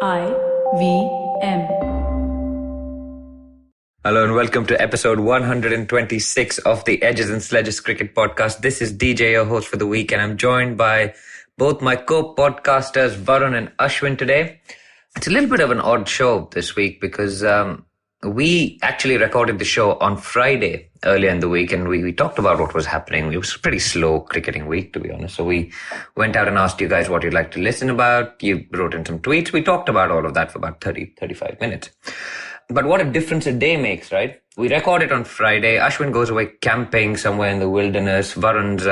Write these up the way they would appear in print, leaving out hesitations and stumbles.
IVM. Hello and welcome to episode 126 of the Edges and Sledges Cricket Podcast. This is DJ, your host for the week, and I'm joined by both my co-podcasters Varun and Ashwin today. It's a little bit of an odd show this week because we actually recorded the show on Friday earlier in the week, and we talked about what was happening. It was a pretty slow cricketing week, to be honest. So we went out and asked you guys what you'd like to listen about. You wrote in some tweets. We talked about all of that for about 35 minutes. But what a difference a day makes, right? We record it on Friday. Ashwin goes away camping somewhere in the wilderness. Varun's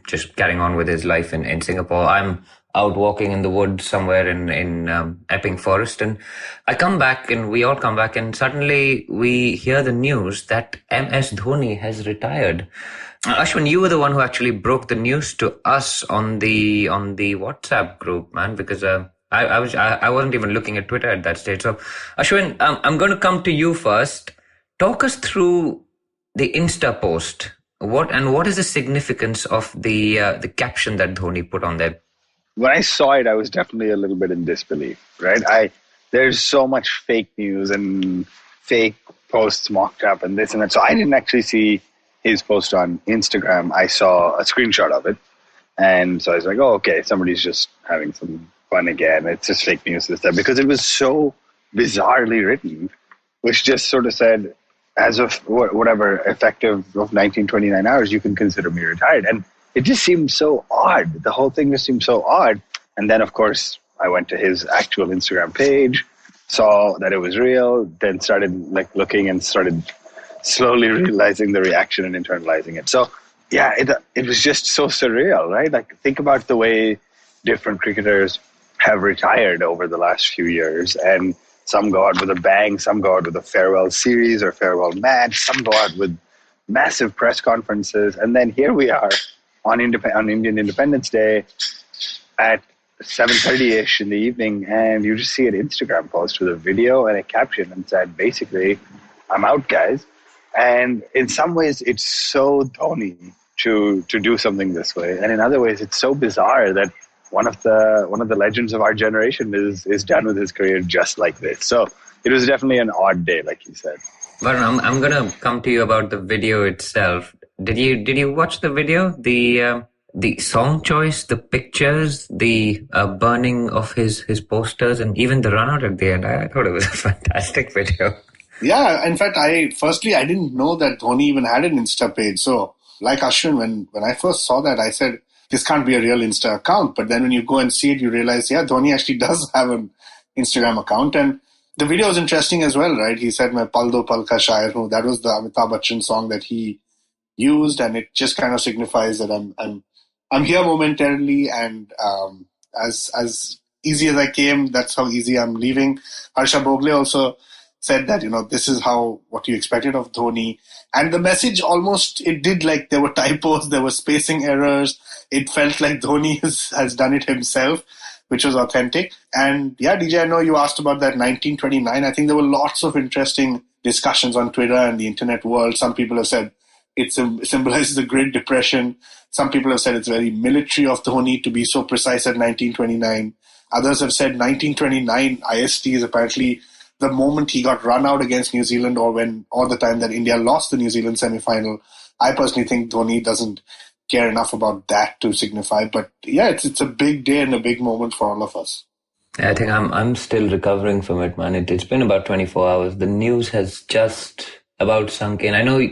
just carrying on with his life in Singapore. I'm out walking in the woods somewhere in Epping Forest. And I come back, and we all come back, and suddenly we hear the news that MS Dhoni has retired. Ashwin, you were the one who actually broke the news to us on the WhatsApp group, man, because I wasn't even looking at Twitter at that stage. So, Ashwin, I'm going to come to you first. Talk us through the Insta post. What is the significance of the caption that Dhoni put on there? When I saw it, I was definitely a little bit in disbelief, right? There's so much fake news and fake posts mocked up and this and that. So I didn't actually see his post on Instagram. I saw a screenshot of it. And so I was like, oh, okay, somebody's just having some fun again. It's just fake news this time, because it was so bizarrely written, which just sort of said, as of whatever, effective of 1929 hours, you can consider me retired. And it just seemed so odd. The whole thing just seemed so odd. And then, of course, I went to his actual Instagram page, saw that it was real, then started looking and started slowly realizing the reaction and internalizing it. So, yeah, it was just so surreal, right? Like, think about the way different cricketers have retired over the last few years, and some go out with a bang, some go out with a farewell series or farewell match, some go out with massive press conferences, and then here we are on Indian Independence Day at 7:30ish in the evening, and you just see an Instagram post with a video and a caption and said, basically, I'm out, guys. And in some ways, it's so Dhoni to do something this way, and in other ways, it's so bizarre that one of the legends of our generation is done with his career just like this. So it was definitely an odd day, like you said. Varun, I'm gonna come to you about the video itself. Did you watch the video? The song choice, the pictures, the burning of his posters, and even the run out at the end. I thought it was a fantastic video. Yeah, in fact, I didn't know that Dhoni even had an Insta page. So, like Ashwin, when I first saw that, I said, this can't be a real Insta account. But then when you go and see it, you realize, yeah, Dhoni actually does have an Instagram account. And the video is interesting as well, right? He said, "Main pal do pal ka shair hoon." That was the Amitabh Bachchan song that he used, and it just kind of signifies that I'm here momentarily, and as easy as I came, that's how easy I'm leaving. Harsha Bhogle also said that, this is what you expected of Dhoni. And the message almost, it did, like, there were typos, there were spacing errors. It felt like Dhoni has done it himself, which was authentic. And yeah, DJ, I know you asked about that 1929. I think there were lots of interesting discussions on Twitter and the internet world. Some people have said it symbolizes the Great Depression. Some people have said it's very military of Dhoni to be so precise at 1929. Others have said 1929 IST is apparently the moment he got run out against New Zealand, or the time that India lost the New Zealand semi-final. I personally think Dhoni doesn't care enough about that to signify. But yeah, it's a big day and a big moment for all of us. I think I'm still recovering from it, man. It's been about 24 hours. The news has just about sunk in. I know.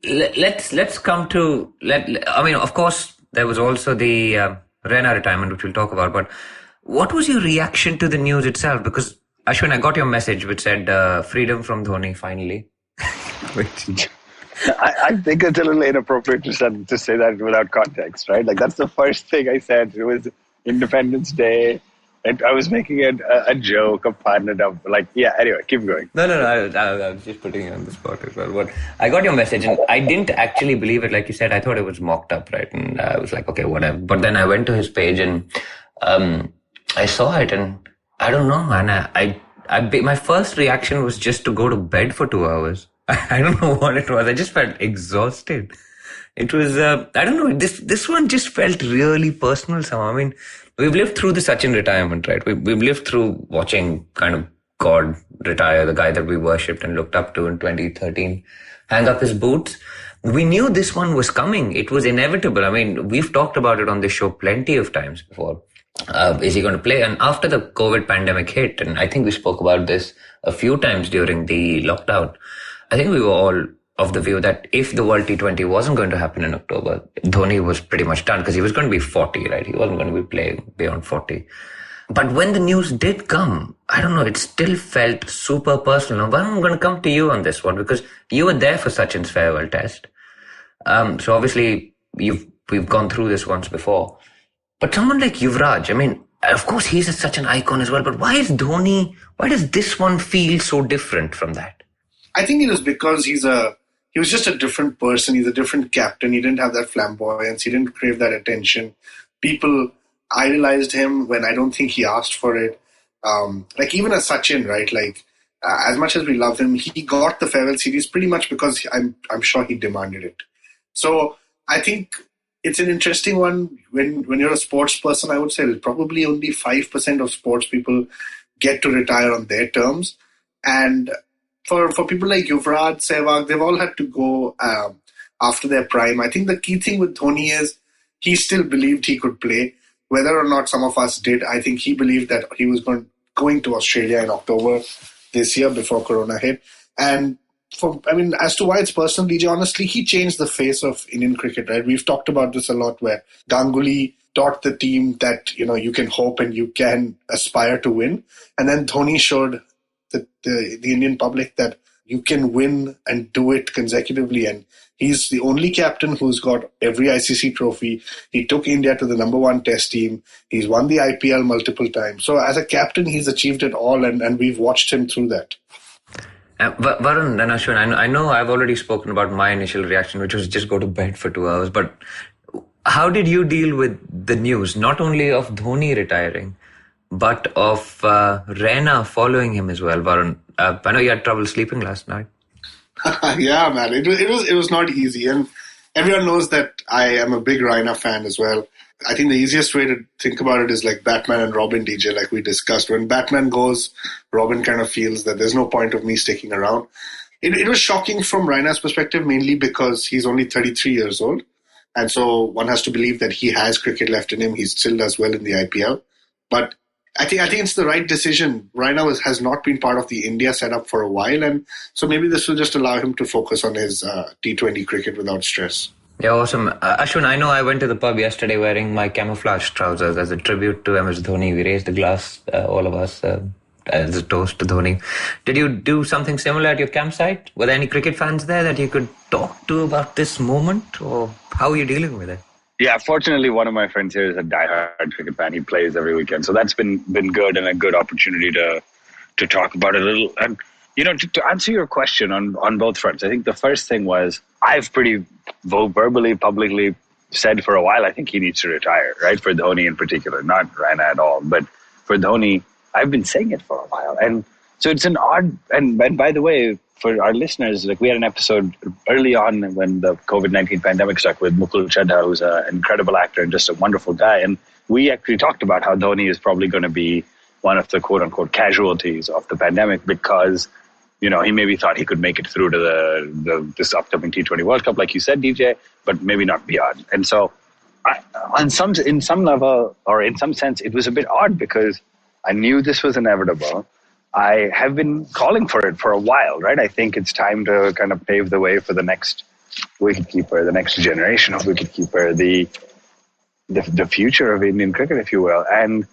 Let's come to. I mean, of course, there was also the Raina retirement, which we'll talk about. But what was your reaction to the news itself? Because Ashwin, I got your message which said freedom from Dhoni finally. I think it's a little inappropriate to say that without context, right? Like, that's the first thing I said. It was Independence Day. And I was making a joke, a pun, and anyway, keep going. No, I was just putting you on the spot as well. But I got your message, and I didn't actually believe it. Like you said, I thought it was mocked up, right? And I was like, okay, whatever. But then I went to his page, and I saw it, and I don't know, man. My first reaction was just to go to bed for 2 hours. I don't know what it was. I just felt exhausted. It was, I don't know, this one just felt really personal somehow. I mean, we've lived through the Sachin retirement, right? We've lived through watching kind of God retire, the guy that we worshipped and looked up to in 2013, hang up his boots. We knew this one was coming. It was inevitable. I mean, we've talked about it on this show plenty of times before. Is he going to play? And after the COVID pandemic hit, and I think we spoke about this a few times during the lockdown, I think we were all of the view that if the World T20 wasn't going to happen in October, Dhoni was pretty much done because he was going to be 40, right? He wasn't going to be playing beyond 40. But when the news did come, I don't know, it still felt super personal. But I'm going to come to you on this one because you were there for Sachin's farewell test. So obviously we've gone through this once before. But someone like Yuvraj, I mean, of course he's such an icon as well, but why does this one feel so different from that? I think it is because he was just a different person. He's a different captain. He didn't have that flamboyance. He didn't crave that attention. People idolized him when I don't think he asked for it. Like even as Sachin, right? Like as much as we love him, he got the farewell series pretty much because I'm sure he demanded it. So I think it's an interesting one. When you're a sports person, I would say probably only 5% of sports people get to retire on their terms. And for people like Yuvraj, Sehwag, they've all had to go after their prime. I think the key thing with Dhoni is he still believed he could play. Whether or not some of us did, I think he believed that he was going to Australia in October this year before Corona hit. And as to why it's personal, DJ, honestly, he changed the face of Indian cricket, right? We've talked about this a lot where Ganguly taught the team that, you can hope and you can aspire to win. And then Dhoni showed the Indian public that you can win and do it consecutively. And he's the only captain who's got every ICC trophy. He took India to the number 1 test team. He's won the IPL multiple times. So as a captain, he's achieved it all, and we've watched him through that. Varun and Ashwin, I know I've already spoken about my initial reaction, which was just go to bed for 2 hours. But how did you deal with the news, not only of Dhoni retiring, but of Raina following him as well, Varun? I know you had trouble sleeping last night. Yeah, man, it was not easy, and everyone knows that I am a big Raina fan as well. I think the easiest way to think about it is like Batman and Robin, DJ, like we discussed. When Batman goes, Robin kind of feels that there's no point of me sticking around. It was shocking from Raina's perspective, mainly because he's only 33 years old, and so one has to believe that he has cricket left in him. He still does well in the IPL, but I think it's the right decision. Raina has not been part of the India setup for a while, and so maybe this will just allow him to focus on his T20 cricket without stress. Yeah, awesome. Ashwin, I know I went to the pub yesterday wearing my camouflage trousers as a tribute to MS Dhoni. We raised the glass, all of us, as a toast to Dhoni. Did you do something similar at your campsite? Were there any cricket fans there that you could talk to about this moment, or how are you dealing with it? Yeah, fortunately, one of my friends here is a diehard cricket fan. He plays every weekend. So that's been good and a good opportunity to talk about it a little. And, to answer your question on both fronts, I think the first thing was I've pretty verbally, publicly said for a while, I think he needs to retire, right? For Dhoni in particular, not Raina at all. But for Dhoni, I've been saying it for a while. And so it's an odd, and by the way, for our listeners, like we had an episode early on when the COVID-19 pandemic struck with Mukul Chadha, who's an incredible actor and just a wonderful guy. And we actually talked about how Dhoni is probably going to be one of the quote unquote casualties of the pandemic because, he maybe thought he could make it through to this upcoming T20 World Cup, like you said, DJ, but maybe not beyond. And so in some level or in some sense, it was a bit odd because I knew this was inevitable. I have been calling for it for a while, right? I think it's time to kind of pave the way for the next wicketkeeper, the next generation of wicketkeeper, the future of Indian cricket, if you will. And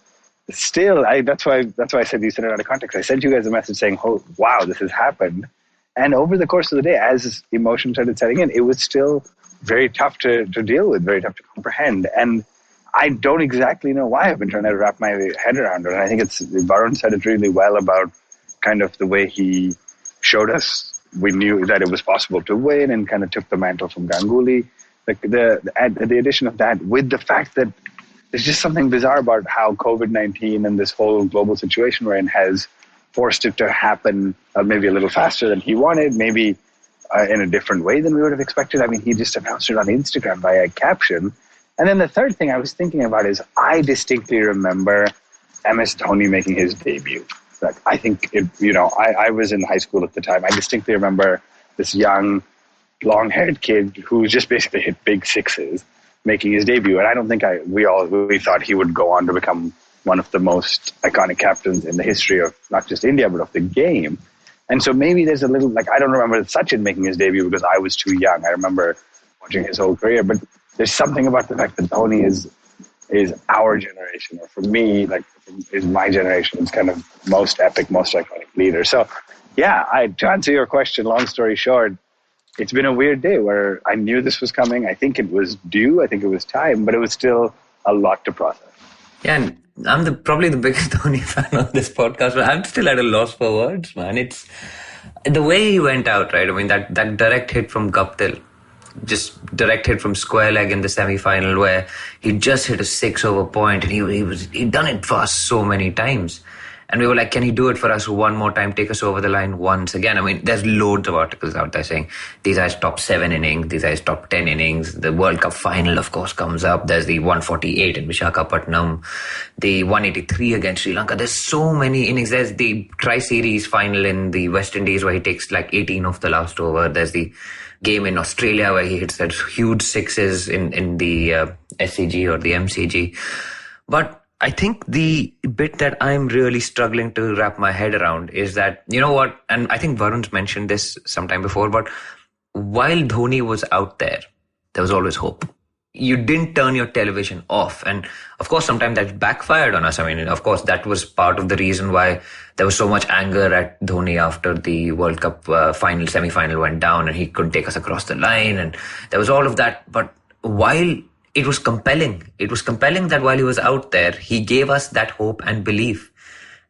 still, that's why I said you said it out of context. I sent you guys a message saying, "Oh, wow, this has happened." And over the course of the day, as emotion started setting in, it was still very tough to deal with, very tough to comprehend. And I don't exactly know why. I've been trying to wrap my head around it. And I think Varun said it really well about kind of the way he showed us. We knew that it was possible to win and kind of took the mantle from Ganguly. Like the addition of that with the fact that there's just something bizarre about how COVID-19 and this whole global situation we're in has forced it to happen maybe a little faster than he wanted, maybe in a different way than we would have expected. I mean, he just announced it on Instagram via a caption. And then the third thing I was thinking about is I distinctly remember MS Dhoni making his debut. Like, I think, I was in high school at the time. I distinctly remember this young, long-haired kid who just basically hit big sixes making his debut. And I don't think we thought he would go on to become one of the most iconic captains in the history of not just India, but of the game. And so maybe there's a little, I don't remember Sachin making his debut because I was too young. I remember watching his whole career, but there's something about the fact that Dhoni is our generation, or for me, is my generation. It's kind of most epic, most iconic leader. So, yeah, to answer your question, long story short, it's been a weird day where I knew this was coming. I think it was due. I think it was time, but it was still a lot to process. Yeah, and I'm probably the biggest Dhoni fan on this podcast, but I'm still at a loss for words, man. It's the way he went out, right? I mean, that direct hit from Guptill, just direct hit from square leg in the semi-final, where he just hit a 6-over point, and he'd done it for us so many times. And we were like, can he do it for us one more time, take us over the line once again? I mean, there's loads of articles out there saying these guys top 7 innings, these guys top 10 innings. The World Cup final, of course, comes up. There's the 148 in Visakhapatnam, the 183 against Sri Lanka. There's so many innings. There's the Tri-Series final in the West Indies where he takes 18 off the last over. There's the game in Australia where he hits that huge sixes in the SCG or the MCG. But I think the bit that I'm really struggling to wrap my head around is that, you know what, and I think Varun's mentioned this sometime before, but while Dhoni was out there was always hope. You didn't turn your television off. And of course, sometimes that backfired on us. I mean, of course, that was part of the reason why there was so much anger at Dhoni after the World Cup semi-final went down and he couldn't take us across the line. And there was all of that. But while it was compelling that while he was out there, he gave us that hope and belief.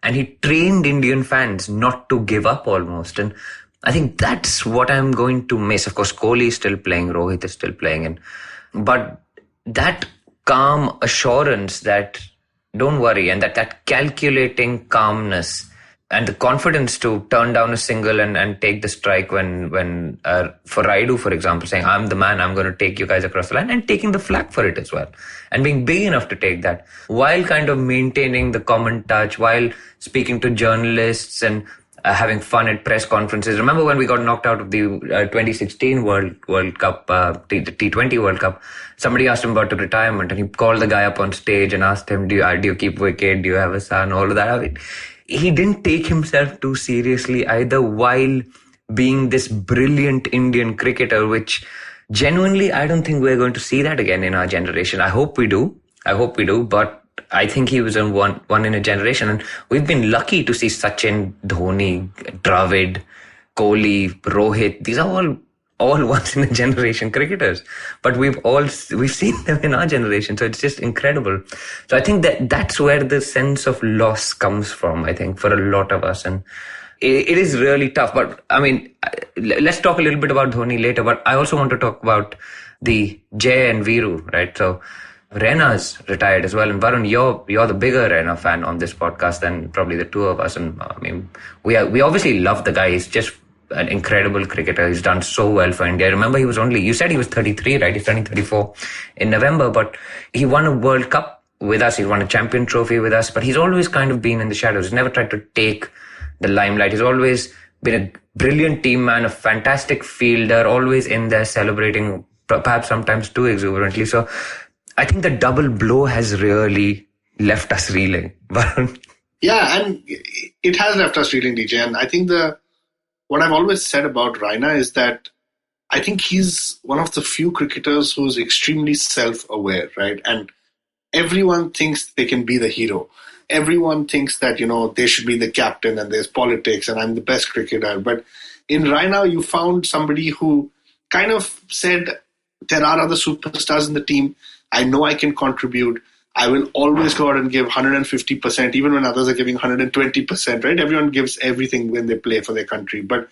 And he trained Indian fans not to give up almost. And I think that's what I'm going to miss. Of course, Kohli is still playing, Rohit is still playing. But that calm assurance that don't worry, and that calculating calmness and the confidence to turn down a single and take the strike when for Raidu, for example, saying, I'm the man, I'm going to take you guys across the line, and taking the flak for it as well. And being big enough to take that while kind of maintaining the common touch, while speaking to journalists and having fun at press conferences. Remember when we got knocked out of the 2016 World Cup, the T20 World Cup, somebody asked him about the retirement and he called the guy up on stage and asked him, do you keep wicket? Do you have a son? All of that. I mean, he didn't take himself too seriously either, while being this brilliant Indian cricketer, which genuinely, I don't think we're going to see that again in our generation. I hope we do, but I think he was one in a generation. And we've been lucky to see Sachin, Dhoni, Dravid, Kohli, Rohit. These are all once in a generation cricketers, but we've seen them in our generation. So it's just incredible. So I think that's where the sense of loss comes from, I think, for a lot of us. And it is really tough. But I mean, let's talk a little bit about Dhoni later, but I also want to talk about the Jay and Viru, right? So Raina's retired as well. And Varun, you're the bigger Raina fan on this podcast than probably the two of us. And I mean, we obviously love the guy. He's just an incredible cricketer. He's done so well for India. Remember, you said he was 33, right? He's turning 34 in November, but he won a World Cup with us. He won a champion trophy with us, but he's always kind of been in the shadows. He's never tried to take the limelight. He's always been a brilliant team man, a fantastic fielder, always in there celebrating, perhaps sometimes too exuberantly. So I think the double blow has really left us reeling. Yeah, and it has left us reeling, DJ. And I think what I've always said about Raina is that I think he's one of the few cricketers who's extremely self-aware, right? And everyone thinks they can be the hero. Everyone thinks that, they should be the captain and there's politics and I'm the best cricketer. But in Raina, you found somebody who kind of said, there are other superstars in the team. I know I can contribute. I will always go out and give 150%, even when others are giving 120%, right? Everyone gives everything when they play for their country. But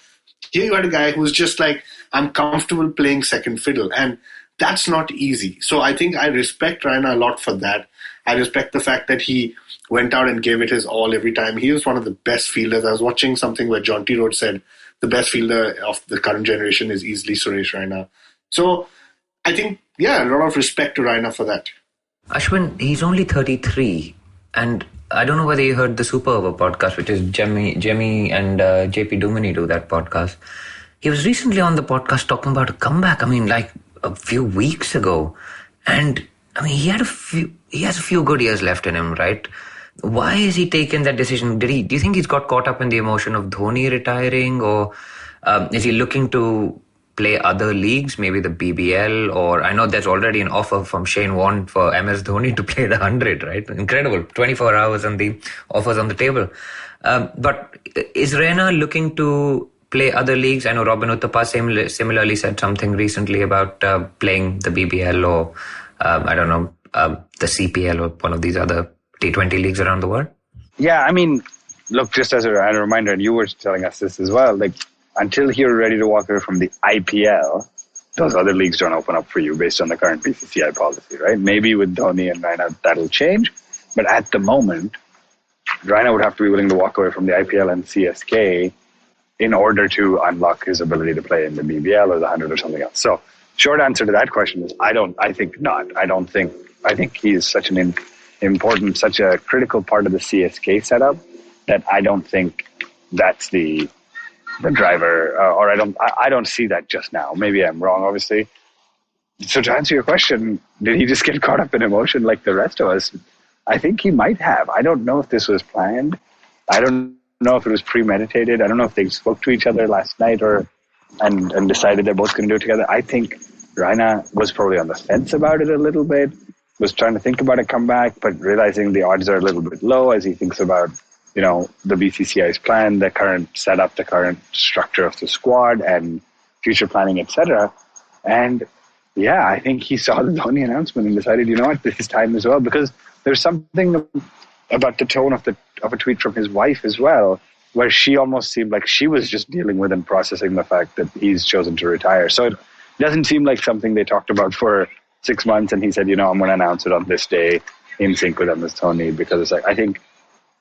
here you had a guy who's just like, I'm comfortable playing second fiddle. And that's not easy. So I think I respect Raina a lot for that. I respect the fact that he went out and gave it his all every time. He was one of the best fielders. I was watching something where John T. Road said the best fielder of the current generation is easily Suresh Raina. So I think, a lot of respect to Raina for that. Ashwin, he's only 33, and I don't know whether you heard the Super Over podcast, which is Jemmy and JP Dumini do that podcast. He was recently on the podcast talking about a comeback. I mean, like a few weeks ago, and I mean, he has a few good years left in him, right? Why is he taking that decision? Do you think he's got caught up in the emotion of Dhoni retiring, or is he looking to play other leagues, maybe the BBL, or I know there's already an offer from Shane Warne for MS Dhoni to play the 100, right? Incredible. 24 hours and the offers on the table. But is Raina looking to play other leagues? I know Robin Uthappa similarly said something recently about playing the BBL or, I don't know, the CPL or one of these other T20 leagues around the world. Yeah, I mean, look, just as a reminder, and you were telling us this as well, like, until you're ready to walk away from the IPL, those other leagues don't open up for you based on the current BCCI policy, right? Maybe with Dhoni and Raina, that'll change. But at the moment, Raina would have to be willing to walk away from the IPL and CSK in order to unlock his ability to play in the BBL or the 100 or something else. So, short answer to that question is I think not. I think he's such an important, such a critical part of the CSK setup that I don't think that's the driver, or I don't see that just now. Maybe I'm wrong, obviously. So to answer your question, did he just get caught up in emotion like the rest of us? I think he might have. I don't know if this was planned. I don't know if it was premeditated. I don't know if they spoke to each other last night and decided they're both going to do it together. I think Raina was probably on the fence about it a little bit, was trying to think about a comeback, but realizing the odds are a little bit low as he thinks about the BCCI's plan, the current setup, the current structure of the squad and future planning, etc. And yeah, I think he saw the Dhoni announcement and decided, this is time as well, because there's something about the tone of a tweet from his wife as well, where she almost seemed like she was just dealing with and processing the fact that he's chosen to retire. So it doesn't seem like something they talked about for 6 months and he said, I'm going to announce it on this day in sync with MS Dhoni, because it's like, I think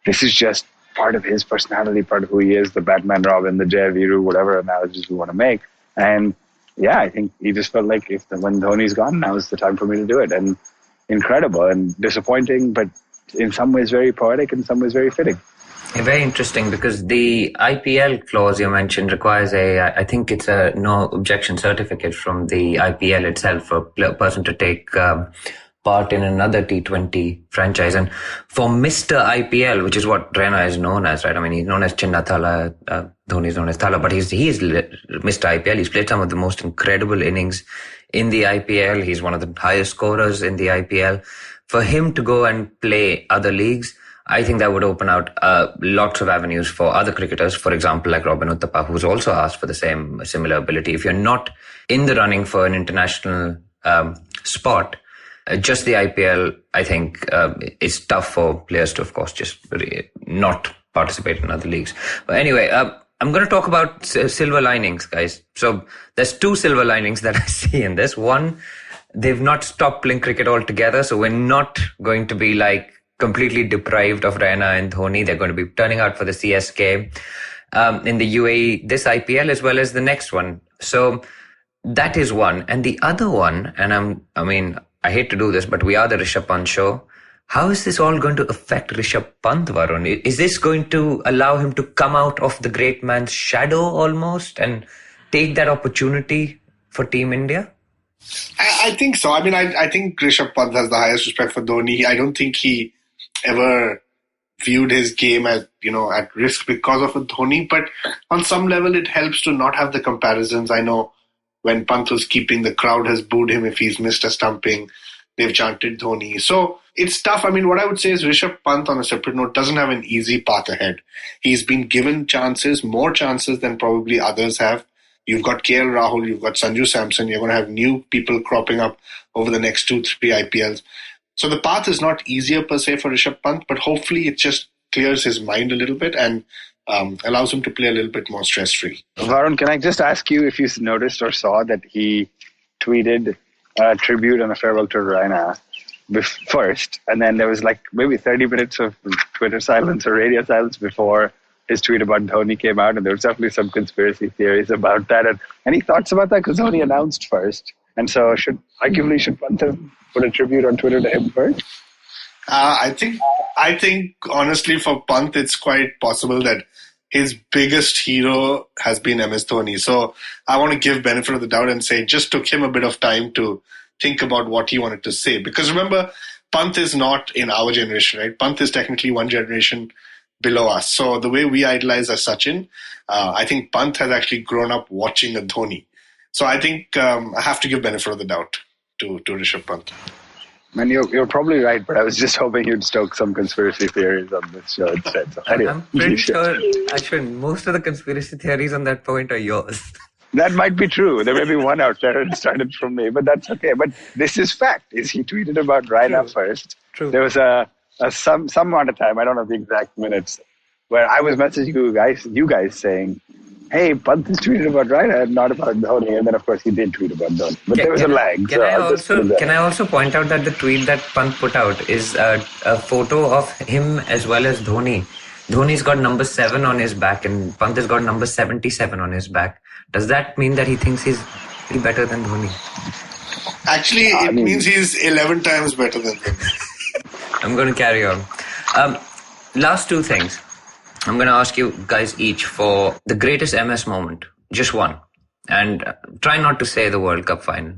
this is just part of his personality, part of who he is, the Batman Robin, the Jai Viru, whatever analogies we want to make. And yeah, I think he just felt like when Dhoni's gone, now is the time for me to do it. And incredible and disappointing, but in some ways very poetic, in some ways very fitting. Very interesting, because the IPL clause you mentioned requires I think it's a no objection certificate from the IPL itself for a person to take part in another T20 franchise. And for Mr. IPL, which is what Raina is known as, right? I mean, he's known as Chinna Thala, Dhoni is known as Thala, but he is Mr. IPL. He's played some of the most incredible innings in the IPL. He's one of the highest scorers in the IPL. For him to go and play other leagues, I think that would open out lots of avenues for other cricketers, for example, like Robin Uthappa, who's also asked for the similar ability. If you're not in the running for an international spot, just the IPL, I think, is tough for players to, of course, just not participate in other leagues. But anyway, I'm going to talk about silver linings, guys. So there's two silver linings that I see in this. One, they've not stopped playing cricket altogether, so we're not going to be like completely deprived of Raina and Dhoni. They're going to be turning out for the CSK in the UAE this IPL as well as the next one. So that is one. And the other one, and I hate to do this, but we are the Rishabh Pant show. How is this all going to affect Rishabh Pant, Varun? Is this going to allow him to come out of the great man's shadow almost and take that opportunity for Team India? I think so. I think Rishabh Pant has the highest respect for Dhoni. I don't think he ever viewed his game as, at risk because of a Dhoni. But on some level, it helps to not have the comparisons. I know when Pant was keeping, the crowd has booed him if he's missed a stumping. They've chanted Dhoni. So it's tough. What I would say is Rishabh Pant, on a separate note, doesn't have an easy path ahead. He's been given chances, more chances than probably others have. You've got KL Rahul, you've got Sanju Samson. You're going to have new people cropping up over the next 2-3 IPLs. So the path is not easier per se for Rishabh Pant, but hopefully it just clears his mind a little bit and allows him to play a little bit more stress-free. Varun, can I just ask you if you noticed or saw that he tweeted a tribute and a farewell to Raina first, and then there was like maybe 30 minutes of Twitter silence or radio silence before his tweet about Dhoni came out, and there was definitely some conspiracy theories about that. And any thoughts about that? Because Dhoni announced first, And so should Pant have put a tribute on Twitter to him first? I think honestly for Pant, it's quite possible that his biggest hero has been MS Dhoni. So I want to give benefit of the doubt and say it just took him a bit of time to think about what he wanted to say. Because remember, Pant is not in our generation, right? Pant is technically one generation below us. So the way we idolize as Sachin, I think Pant has actually grown up watching a Dhoni. So I think I have to give benefit of the doubt to Rishabh Pant. Man, you're probably right, but I was just hoping you'd stoke some conspiracy theories on this show instead. So anyway, I'm pretty sure, Ashwin, most of the conspiracy theories on that point are yours. That might be true. There may be one out there and started from me, but that's okay. But this is fact. Is he tweeted about Raina first? True. There was some amount of time, I don't know the exact minutes, where I was messaging you guys saying, hey, Pant is tweeted about Raina and not about Dhoni. And then, of course, he did tweet about Dhoni. But there was a lag. Can I also point out that the tweet that Pant put out is a photo of him as well as Dhoni. Dhoni's got number 7 on his back and Pant has got number 77 on his back. Does that mean that he thinks he's better than Dhoni? Actually, it means he's 11 times better than Dhoni. I'm going to carry on. Last two things. I'm going to ask you guys each for the greatest MS moment. Just one. And try not to say the World Cup final.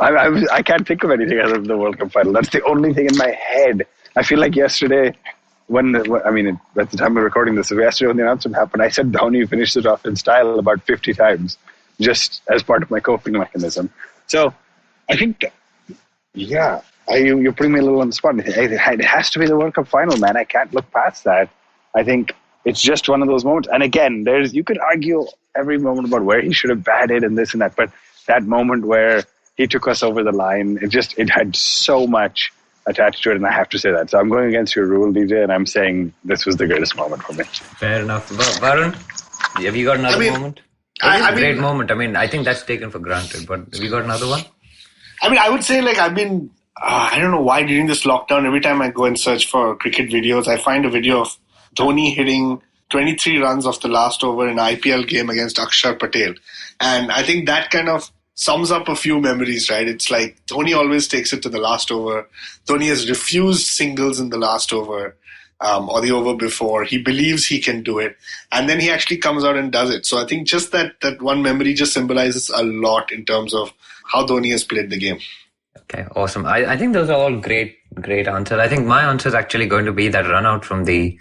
I can't think of anything other than the World Cup final. That's the only thing in my head. I feel like yesterday, at the time of recording this, yesterday when the announcement happened, I said Dhoni finished it off in style about 50 times, just as part of my coping mechanism. So I think, you're putting me a little on the spot. It has to be the World Cup final, man. I can't look past that. I think it's just one of those moments. And again, you could argue every moment about where he should have batted and this and that. But that moment where he took us over the line, it had so much attached to it. And I have to say that. So I'm going against your rule, DJ, and I'm saying this was the greatest moment for me. Fair enough. Varun, have you got another moment? Great moment. I think that's taken for granted. But have you got another one? I would say I've been, I don't know why during this lockdown, every time I go and search for cricket videos, I find a video of Dhoni hitting 23 runs off the last over in an IPL game against Akshar Patel. And I think that kind of sums up a few memories, right? It's like Dhoni always takes it to the last over. Dhoni has refused singles in the last over or the over before. He believes he can do it. And then he actually comes out and does it. So I think just that one memory just symbolizes a lot in terms of how Dhoni has played the game. Okay, awesome. I think those are all great answers. I think my answer is actually going to be that run out from the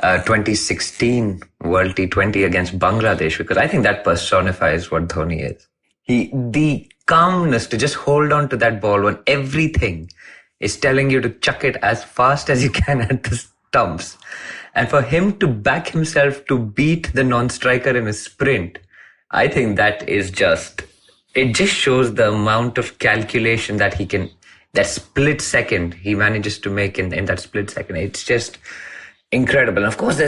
2016 World T20 against Bangladesh, because I think that personifies what Dhoni is. The calmness to just hold on to that ball when everything is telling you to chuck it as fast as you can at the stumps. And for him to back himself to beat the non-striker in a sprint, I think that is it just shows the amount of calculation that he can, that split second he manages to make in that split second. It's just incredible. And of course,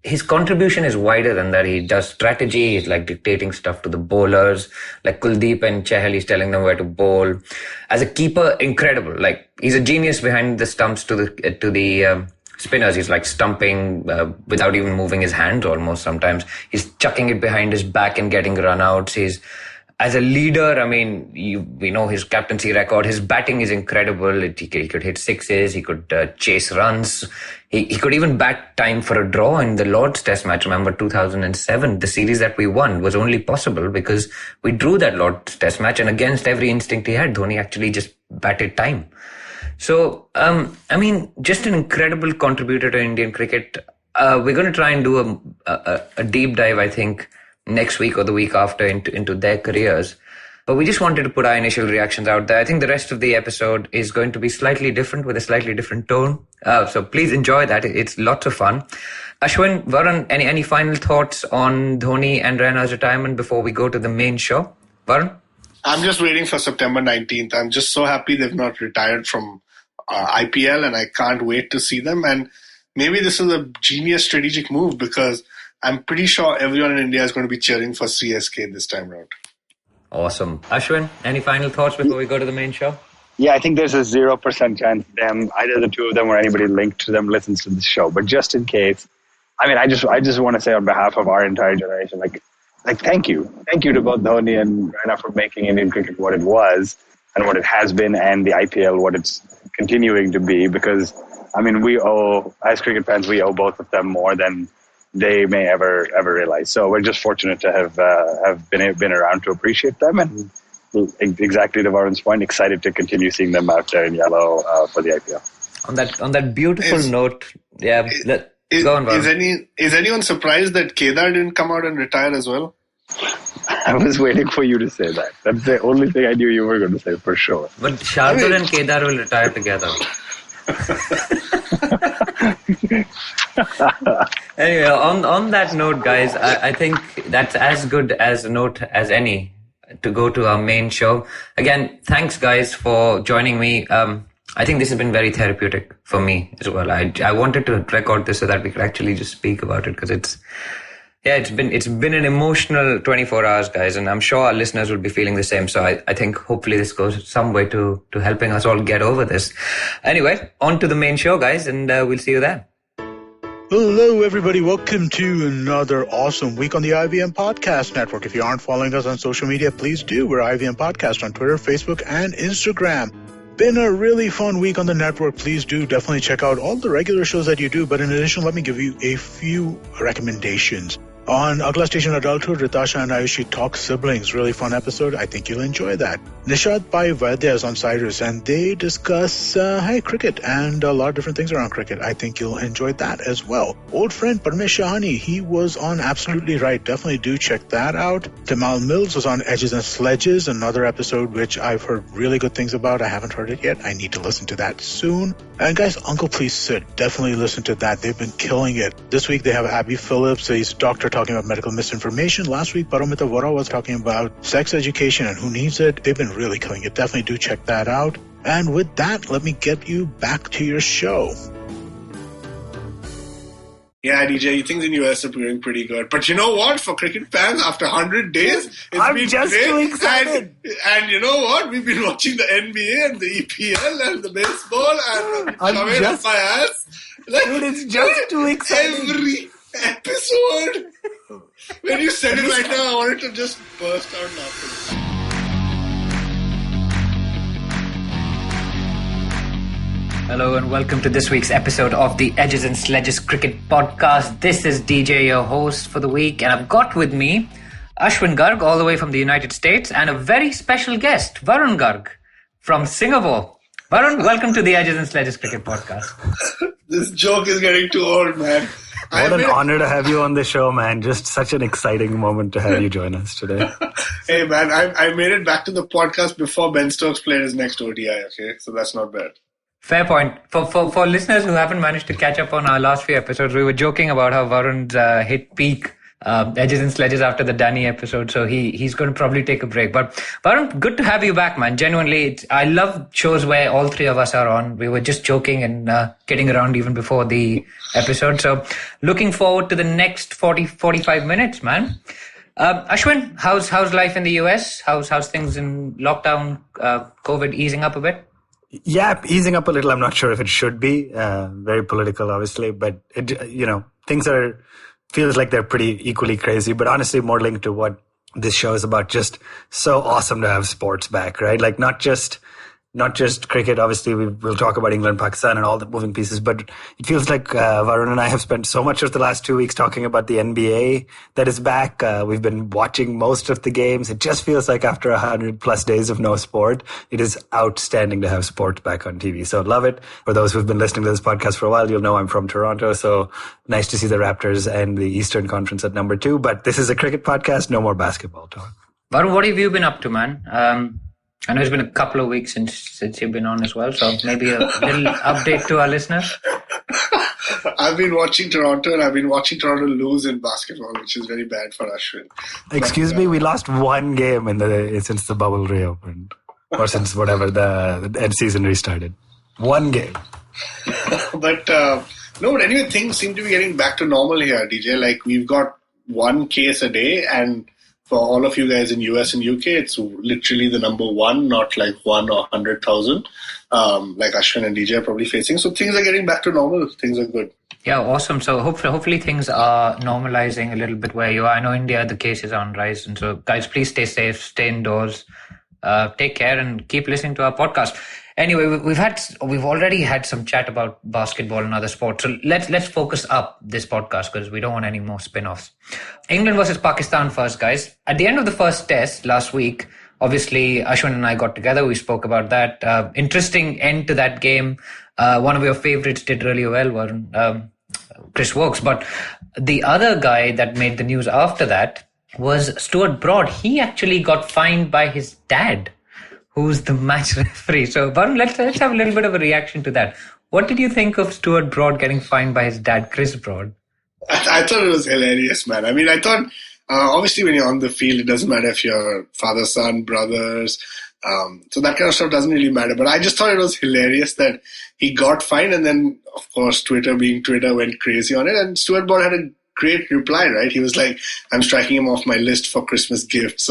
his contribution is wider than that. He does strategy. He's like dictating stuff to the bowlers, like Kuldeep and Chahal. He's telling them where to bowl. As a keeper, incredible. Like he's a genius behind the stumps to the spinners. He's like stumping without even moving his hands almost. Sometimes he's chucking it behind his back and getting run-outs. As a leader, we know his captaincy record. His batting is incredible. He could hit sixes. He could chase runs. He could even bat time for a draw in the Lord's Test match. Remember 2007, the series that we won was only possible because we drew that Lord's Test match, and against every instinct he had, Dhoni actually just batted time. So, just an incredible contributor to Indian cricket. We're going to try and do a deep dive, I think, next week or the week after into their careers. But we just wanted to put our initial reactions out there. I think the rest of the episode is going to be slightly different with a slightly different tone. So please enjoy that. It's lots of fun. Ashwin, Varun, any final thoughts on Dhoni and Raina's retirement before we go to the main show? Varun? I'm just waiting for September 19th. I'm just so happy they've not retired from IPL, and I can't wait to see them. And maybe this is a genius strategic move because I'm pretty sure everyone in India is going to be cheering for CSK this time around. Awesome. Ashwin, any final thoughts before we go to the main show? Yeah, I think there's a 0% chance either the two of them or anybody linked to them listens to the show. But just in case, I just want to say on behalf of our entire generation, thank you. Thank you to both Dhoni and Raina for making Indian cricket what it was and what it has been, and the IPL what it's continuing to be, because, I mean, we owe, as cricket fans, we owe both of them more than they may ever realize. So we're just fortunate to have been around to appreciate them, and exactly to Varun's point, excited to continue seeing them out there in yellow for the IPL. On that beautiful note, yeah. Go on, Varun. Is anyone surprised that Kedar didn't come out and retire as well? I was waiting for you to say that. That's the only thing I knew you were going to say for sure. But Shardul and Kedar will retire together. Anyway, on that note, guys, I think that's as good as a note as any to go to our main show. Again, thanks, guys, for joining me. I think this has been very therapeutic for me as well. I wanted to record this so that we could actually just speak about it, because it's been an emotional 24 hours, guys, and I'm sure our listeners will be feeling the same. So I think hopefully this goes some way to helping us all get over this. Anyway, on to the main show, guys, and we'll see you there. Hello, everybody. Welcome to another awesome week on the IVM Podcast Network. If you aren't following us on social media, please do. We're IVM Podcast on Twitter, Facebook, and Instagram. Been a really fun week on the network. Please do definitely check out all the regular shows that you do. But in addition, let me give you a few recommendations. On Agla Station Adulthood, Ritasha and Ayushi talk siblings. Really fun episode. I think you'll enjoy that. Nishad Pai Vaidya is on Cyrus, and they discuss cricket and a lot of different things around cricket. I think you'll enjoy that as well. Old friend Parmesh Shahani, he was on Absolutely Right. Definitely do check that out. Tamal Mills was on Edges and Sledges, another episode which I've heard really good things about. I haven't heard it yet. I need to listen to that soon. And guys, Uncle Please Sit. Definitely listen to that. They've been killing it. This week they have Abby Phillips. He's a doctor talking about medical misinformation. Last week, Paramita Vora was talking about sex education and who needs it. They've been really killing it. Definitely do check that out. And with that, let me get you back to your show. Yeah, DJ, things in US are doing pretty good. But you know what? For cricket fans, after 100 days, I'm just too excited. And you know what? We've been watching the NBA and the EPL and the baseball and shoving it up my ass. Dude, it's just too exciting. Every episode. When you said it right now, I wanted to just burst out laughing. Hello and welcome to this week's episode of the Edges and Sledges Cricket Podcast. This is DJ, your host for the week, and I've got with me Ashwin Garg, all the way from the United States, and a very special guest, Varun Garg from Singapore. Varun, welcome to the Edges and Sledges Cricket Podcast. This joke is getting too old, man. What an honor to have you on the show, man. Just such an exciting moment to have you join us today. Hey, man, I made it back to the podcast before Ben Stokes played his next ODI, okay? So that's not bad. Fair point. For listeners who haven't managed to catch up on our last few episodes, we were joking about how Varun's hit peak Edges and Sledges after the Danny episode, so he's going to probably take a break. But Varun, good to have you back, man. Genuinely, I love shows where all three of us are on. We were just joking and kidding around even before the episode. So looking forward to the next 45 minutes, man. Ashwin, how's life in the US? How's things in lockdown, COVID easing up a bit? Yeah, easing up a little. I'm not sure if it should be. Very political, obviously, but things feels like they're pretty equally crazy, but honestly more linked to what this show is about. Just so awesome to have sports back, right? Like not just cricket. Obviously, we'll talk about England, Pakistan, and all the moving pieces. But it feels like Varun and I have spent so much of the last 2 weeks talking about the NBA that is back. We've been watching most of the games. It just feels like after 100+ days of no sport, it is outstanding to have sport back on TV. So love it. For those who've been listening to this podcast for a while, you'll know I'm from Toronto. So nice to see the Raptors and the Eastern Conference at number 2. But this is a cricket podcast. No more basketball talk. Varun, what have you been up to, man? I know it's been a couple of weeks since you've been on as well, so maybe a little update to our listeners. I've been watching Toronto, and I've been watching Toronto lose in basketball, which is very bad for Ashwin. Excuse me, we lost one game since the bubble reopened, or since whatever the end season restarted. One game. But anyway, things seem to be getting back to normal here, DJ. Like, we've got one case a day, and for all of you guys in US and UK, it's literally the number one, not like 1 or 100,000, like Ashwin and DJ are probably facing. So things are getting back to normal. Things are good. Yeah, awesome. So hopefully things are normalizing a little bit where you are. I know India, the cases are on rise. And so guys, please stay safe, stay indoors, take care and keep listening to our podcast. Anyway, we've already had some chat about basketball and other sports. So let's focus up this podcast because we don't want any more spin-offs. England versus Pakistan first, guys. At the end of the first test last week, obviously Ashwin and I got together. We spoke about that. Interesting end to that game. One of your favorites did really well, Varun, Chris Wokes. But the other guy that made the news after that was Stuart Broad. He actually got fined by his dad, who's the match referee. So, Varun, let's have a little bit of a reaction to that. What did you think of Stuart Broad getting fined by his dad, Chris Broad? I thought it was hilarious, man. I mean, I thought, obviously when you're on the field, it doesn't matter if you're father, son, brothers. So that kind of stuff doesn't really matter. But I just thought it was hilarious that he got fined, and then, of course, Twitter being Twitter went crazy on it. And Stuart Broad had a great reply, right? He was like, I'm striking him off my list for Christmas gifts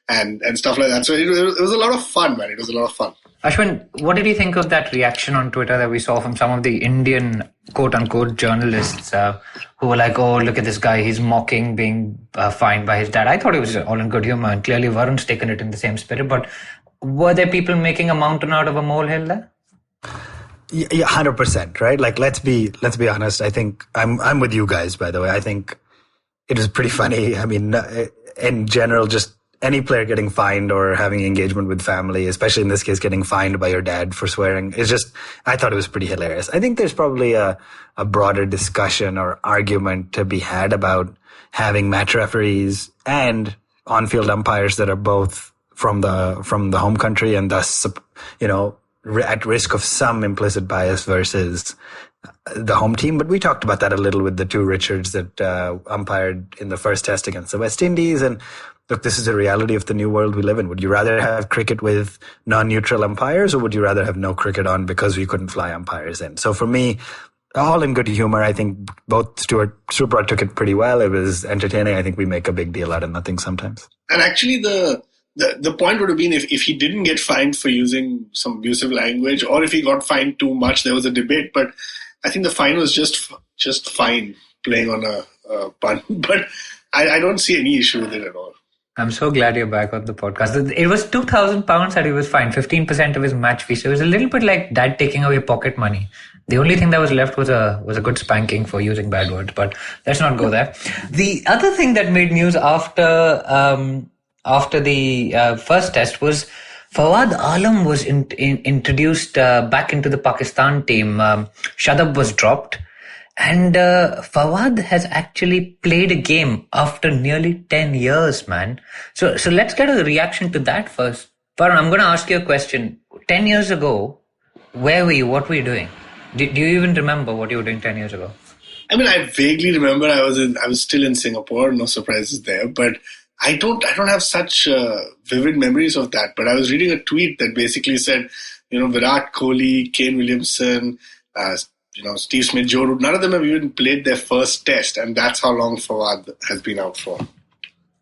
and stuff like that. So it was a lot of fun, man. It was a lot of fun. Ashwin, what did you think of that reaction on Twitter that we saw from some of the Indian quote-unquote journalists who were like, oh, look at this guy, he's mocking being fined by his dad? I thought it was all in good humor, and clearly Varun's taken it in the same spirit. But were there people making a mountain out of a molehill there? Yeah, 100%, right? Like, let's be honest. I think I'm with you guys, by the way. I think it was pretty funny. I mean, in general, just any player getting fined or having engagement with family, especially in this case, getting fined by your dad for swearing, is just, I thought it was pretty hilarious. I think there's probably a broader discussion or argument to be had about having match referees and on-field umpires that are both from the home country and thus, at risk of some implicit bias versus the home team. But we talked about that a little with the two Richards that umpired in the first test against the West Indies. And look, this is a reality of the new world we live in. Would you rather have cricket with non-neutral umpires, or would you rather have no cricket on because we couldn't fly umpires in? So for me, all in good humor. I think both Stuart Broad took it pretty well. It was entertaining. I think we make a big deal out of nothing sometimes. And actually the point would have been if he didn't get fined for using some abusive language, or if he got fined too much, there was a debate. But I think the fine was just fine, playing on a pun. But I don't see any issue with it at all. I'm so glad you're back on the podcast. It was £2,000 that he was fined, 15% of his match fee. So it was a little bit like dad taking away pocket money. The only thing that was left was a good spanking for using bad words. But let's not go there. The other thing that made news after the first test was Fawad Alam was introduced back into the Pakistan team. Shadab was dropped. And Fawad has actually played a game after nearly 10 years, man. So let's get a reaction to that first. Varun, I'm going to ask you a question. 10 years ago, where were you? What were you doing? Do you even remember what you were doing 10 years ago? I mean, I vaguely remember I was still in Singapore. No surprises there. But I don't have such vivid memories of that. But I was reading a tweet that basically said, Virat Kohli, Kane Williamson, Steve Smith, Joe Root, none of them have even played their first test, and that's how long Fawad has been out for.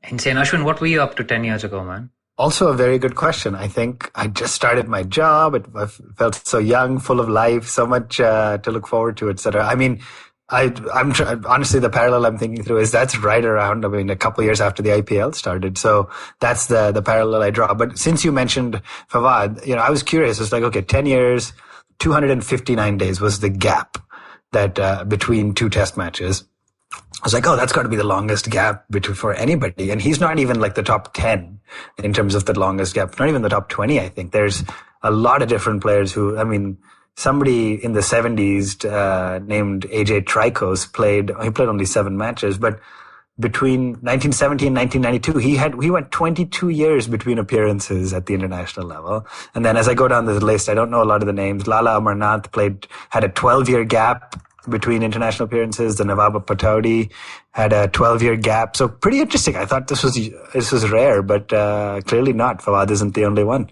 Insane. Ashwin, what were you up to 10 years ago, man? Also a very good question. I think I just started my job. I felt so young, full of life, so much to look forward to, etc. I mean, honestly, the parallel I'm thinking through is that's right around, a couple of years after the IPL started. So that's the parallel I draw. But since you mentioned Fawad, I was curious. It's like, okay, 10 years, 259 days was the gap that between two test matches. I was like, oh, that's got to be the longest gap for anybody. And he's not even like the top 10 in terms of the longest gap, not even the top 20, I think. There's a lot of different players who, somebody in the 70s named AJ Tricos played only 7 matches, but between 1970 and 1992, he went 22 years between appearances at the international level. And then as I go down the list, I don't know a lot of the names. Lala Amarnath had a 12-year gap between international appearances. The Nawab Pataudi had a 12-year gap. So pretty interesting. I thought this was rare, but clearly not. Fawad isn't the only one.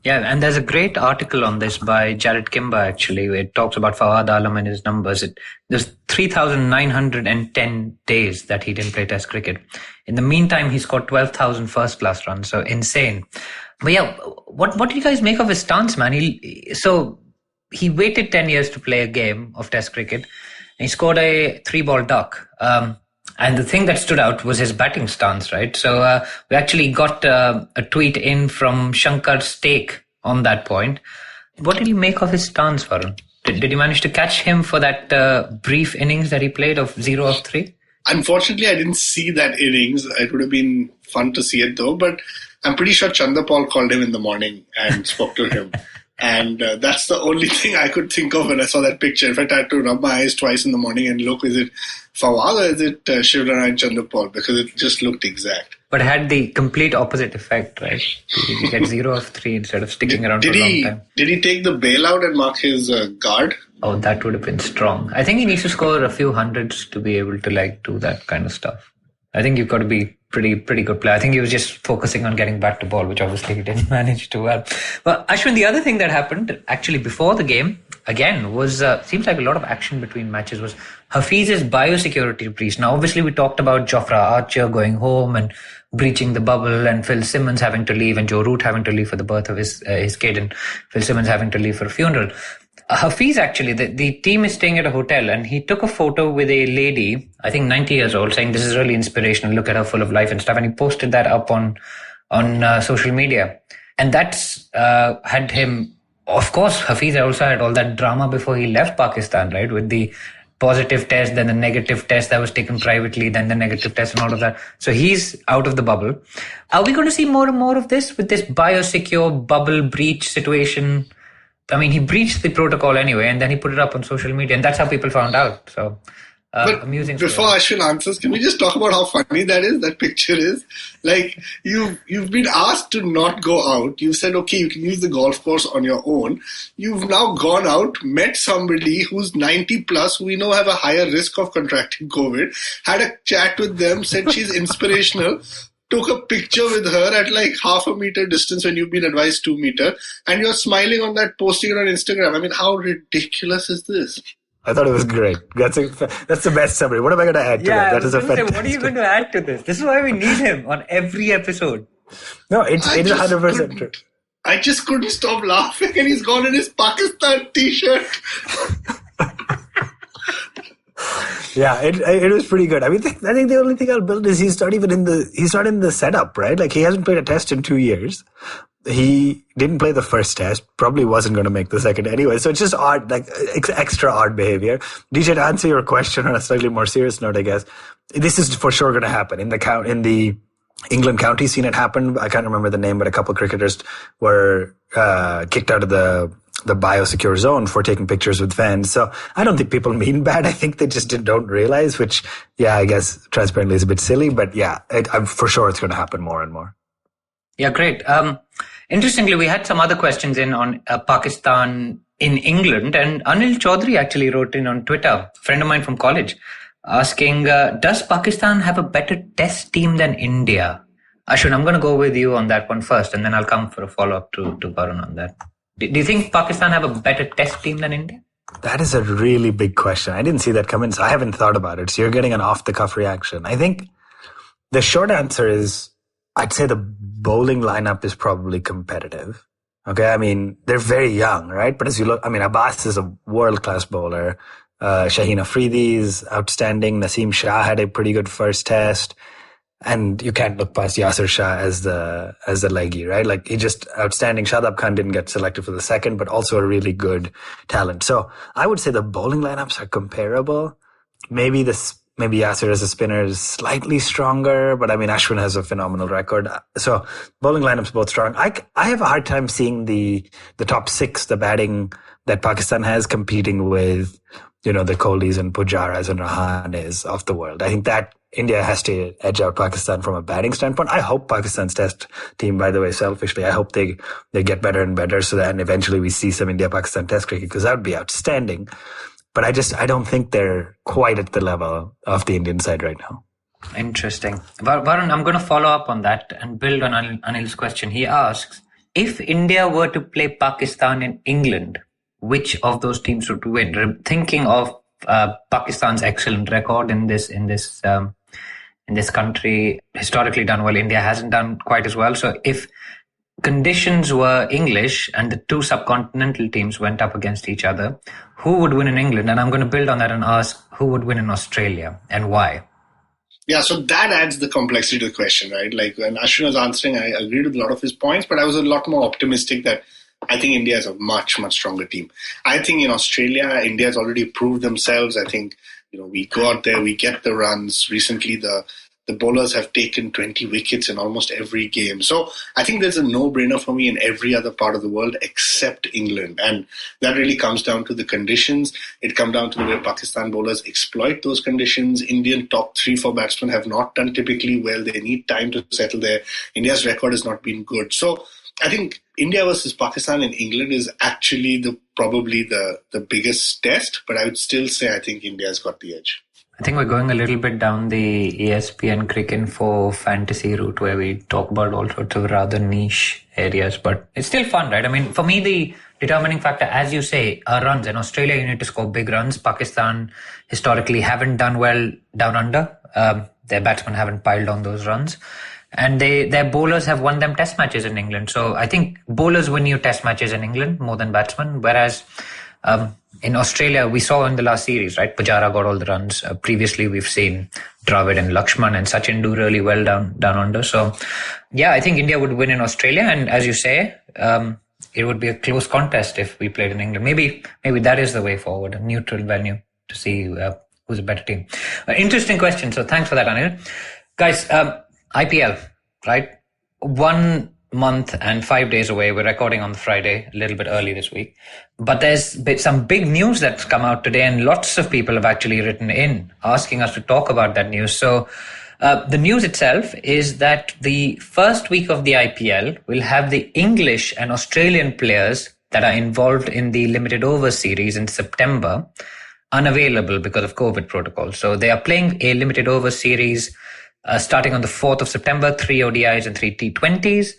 Yeah, and there's a great article on this by Jared Kimber, actually. It talks about Fawad Alam and his numbers. There's 3,910 days that he didn't play Test cricket. In the meantime, he scored 12,000 first-class runs, so insane. But yeah, what do you guys make of his stance, man? He waited 10 years to play a game of Test cricket, and he scored a 3-ball duck. And the thing that stood out was his batting stance, right? So we actually got a tweet in from Shankar Steak on that point. What did you make of his stance, Varun? Did you manage to catch him for that brief innings that he played of 0 of 3? Unfortunately, I didn't see that innings. It would have been fun to see it though, but I'm pretty sure Chanderpaul called him in the morning and spoke to him. And that's the only thing I could think of when I saw that picture. In fact, I had to rub my eyes twice in the morning and look, is it Fawad or is it Shivnarine Chanderpaul? Because it just looked exact. But it had the complete opposite effect, right? He get 0 of 3 instead of sticking around for a long time. Did he take the bailout and mark his guard? Oh, that would have been strong. I think he needs to score a few hundreds to be able to do that kind of stuff. I think you've got to be pretty good player. I think he was just focusing on getting back to ball, which obviously he didn't manage to well. But Ashwin, the other thing that happened actually before the game, again, was seems like a lot of action between matches, was Hafiz's biosecurity breach. Now, obviously, we talked about Jofra Archer going home and breaching the bubble, and Phil Simmons having to leave, and Joe Root having to leave for the birth of his kid, and Phil Simmons having to leave for a funeral. Hafiz, actually, the team is staying at a hotel, and he took a photo with a lady, I think 90 years old, saying this is really inspirational, look at her, full of life and stuff, and he posted that up on social media. And that's had him, of course, Hafiz also had all that drama before he left Pakistan, right, with the positive test, then the negative test that was taken privately, then the negative test and all of that. So he's out of the bubble. Are we going to see more and more of this with this biosecure bubble breach situation? I mean, he breached the protocol anyway, and then he put it up on social media, and that's how people found out. So, amusing. Before Ashwin answers, can we just talk about how funny that picture is? Like, you've been asked to not go out. You said, okay, you can use the golf course on your own. You've now gone out, met somebody who's 90 plus, who we know have a higher risk of contracting COVID, had a chat with them, said she's inspirational, took a picture with her at like half a meter distance when you've been advised 2 meters, and you're smiling on that, posting it on Instagram. I mean, how ridiculous is this? I thought it was great. That's the best summary. What am I going to add to that? That is a fantastic. What are you going to add to this? This is why we need him on every episode. No, it's 100% true. I just couldn't stop laughing, and he's gone in his Pakistan t-shirt. Yeah, it was pretty good. I mean, I think the only thing I'll build is he's not in the setup, right? Like, he hasn't played a test in 2 years. He didn't play the first test, probably wasn't going to make the second anyway. So it's just odd, like extra odd behavior. DJ, to answer your question on a slightly more serious note, I guess, this is for sure going to happen. In the England county scene, it happened. I can't remember the name, but a couple of cricketers were kicked out of the biosecure zone for taking pictures with fans. So I don't think people mean bad. I think they just don't realize, which, yeah, I guess transparently is a bit silly, but yeah, I'm for sure it's going to happen more and more. Yeah, great. Interestingly, we had some other questions in on Pakistan in England, and Anil Chaudhary actually wrote in on Twitter, a friend of mine from college, asking, does Pakistan have a better test team than India? Ashwin, I'm going to go with you on that one first, and then I'll come for a follow-up to Varun on that. Do you think Pakistan have a better test team than India? That is a really big question. I didn't see that come in, so I haven't thought about it. So you're getting an off-the-cuff reaction. I think the short answer is, I'd say the bowling lineup is probably competitive. Okay, I mean, they're very young, right? But as you look, I mean, Abbas is a world-class bowler. Shaheen Afridi is outstanding. Naseem Shah had a pretty good first test. And you can't look past Yasir Shah as the leggy, right? Like, he just outstanding. Shadab Khan didn't get selected for the second, but also a really good talent. So I would say the bowling lineups are comparable. Maybe Yasir as a spinner is slightly stronger, but I mean, Ashwin has a phenomenal record. So bowling lineups both strong. I have a hard time seeing the top six, the batting that Pakistan has, competing with, the Kohlis and Pujaras and Rahanes of the world. I think that India has to edge out Pakistan from a batting standpoint. I hope Pakistan's test team, by the way, selfishly, I hope they get better and better so that eventually we see some India-Pakistan test cricket, because that would be outstanding. But I don't think they're quite at the level of the Indian side right now. Interesting. Varun, I'm going to follow up on that and build on Anil's question. He asks, if India were to play Pakistan in England, which of those teams would win? Thinking of Pakistan's excellent record in this country, historically done well. India hasn't done quite as well. So if conditions were English and the two subcontinental teams went up against each other, who would win in England? And I'm going to build on that and ask who would win in Australia and why? Yeah, so that adds the complexity to the question, right? Like when Ashwin was answering, I agreed with a lot of his points, but I was a lot more optimistic that I think India is a much, much stronger team. I think in Australia, India has already proved themselves. I think, we go out there, we get the runs. Recently, the bowlers have taken 20 wickets in almost every game. So I think there's a no-brainer for me in every other part of the world except England. And that really comes down to the conditions. It comes down to the way Pakistan bowlers exploit those conditions. Indian top 3-4 batsmen have not done typically well. They need time to settle there. India's record has not been good. So I think India versus Pakistan in England is actually probably the biggest test. But I would still say I think India's got the edge. I think we're going a little bit down the ESPN Cricket for fantasy route where we talk about all sorts of rather niche areas, but it's still fun, right? I mean, for me, the determining factor, as you say, are runs. In Australia, you need to score big runs. Pakistan historically haven't done well down under. Their batsmen haven't piled on those runs. And their bowlers have won them test matches in England. So I think bowlers win you test matches in England more than batsmen, whereas in Australia, we saw in the last series, right? Pujara got all the runs. Previously, we've seen Dravid and Lakshman and Sachin do really well down under. So, yeah, I think India would win in Australia. And as you say, it would be a close contest if we played in England. Maybe that is the way forward, a neutral venue to see who's a better team. Interesting question. So thanks for that, Anil. Guys, IPL, right? 1 month and 5 days away. We're recording on the Friday, a little bit early this week. But there's been some big news that's come out today, and lots of people have actually written in asking us to talk about that news. So the news itself is that the first week of the IPL will have the English and Australian players that are involved in the limited over series in September unavailable because of COVID protocol. So they are playing a limited over series starting on the 4th of September, 3 ODIs and 3 T20s.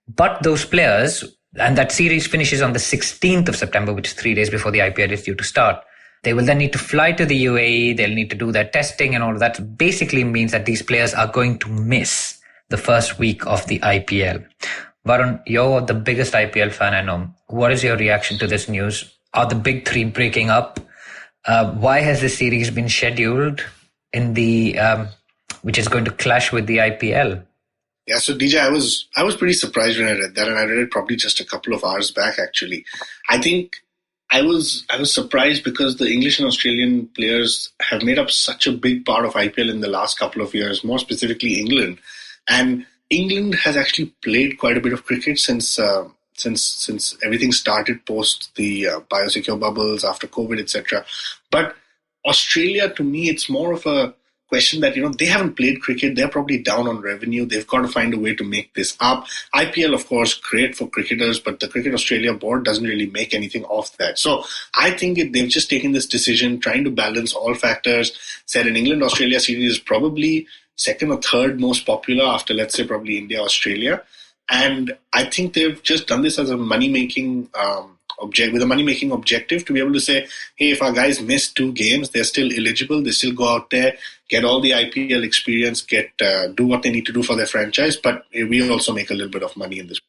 But those players, and that series finishes on the 16th of September, which is 3 days before the IPL is due to start. They will then need to fly to the UAE. They'll need to do their testing and all of that. Basically means that these players are going to miss the first week of the IPL. Varun, you're the biggest IPL fan I know. What is your reaction to this news? Are the big three breaking up? Why has this series been scheduled in the which is going to clash with the IPL? Yeah, so DJ, I was pretty surprised when I read that, and I read it probably just a couple of hours back, actually. I think I was surprised because the English and Australian players have made up such a big part of IPL in the last couple of years, more specifically England. And England has actually played quite a bit of cricket since everything started post the biosecure bubbles after COVID, etc. But Australia, to me, it's more of a question that, they haven't played cricket. They're probably down on revenue. They've got to find a way to make this up. IPL, of course, great for cricketers, but the Cricket Australia board doesn't really make anything of that. So I think they've just taken this decision, trying to balance all factors, said an England-Australia series is probably second or third most popular after, let's say, probably India-Australia. And I think they've just done this as a money-making with a money-making objective to be able to say, hey, if our guys miss 2 games, they're still eligible. They still go out there, get all the IPL experience, do what they need to do for their franchise, but we also make a little bit of money in this.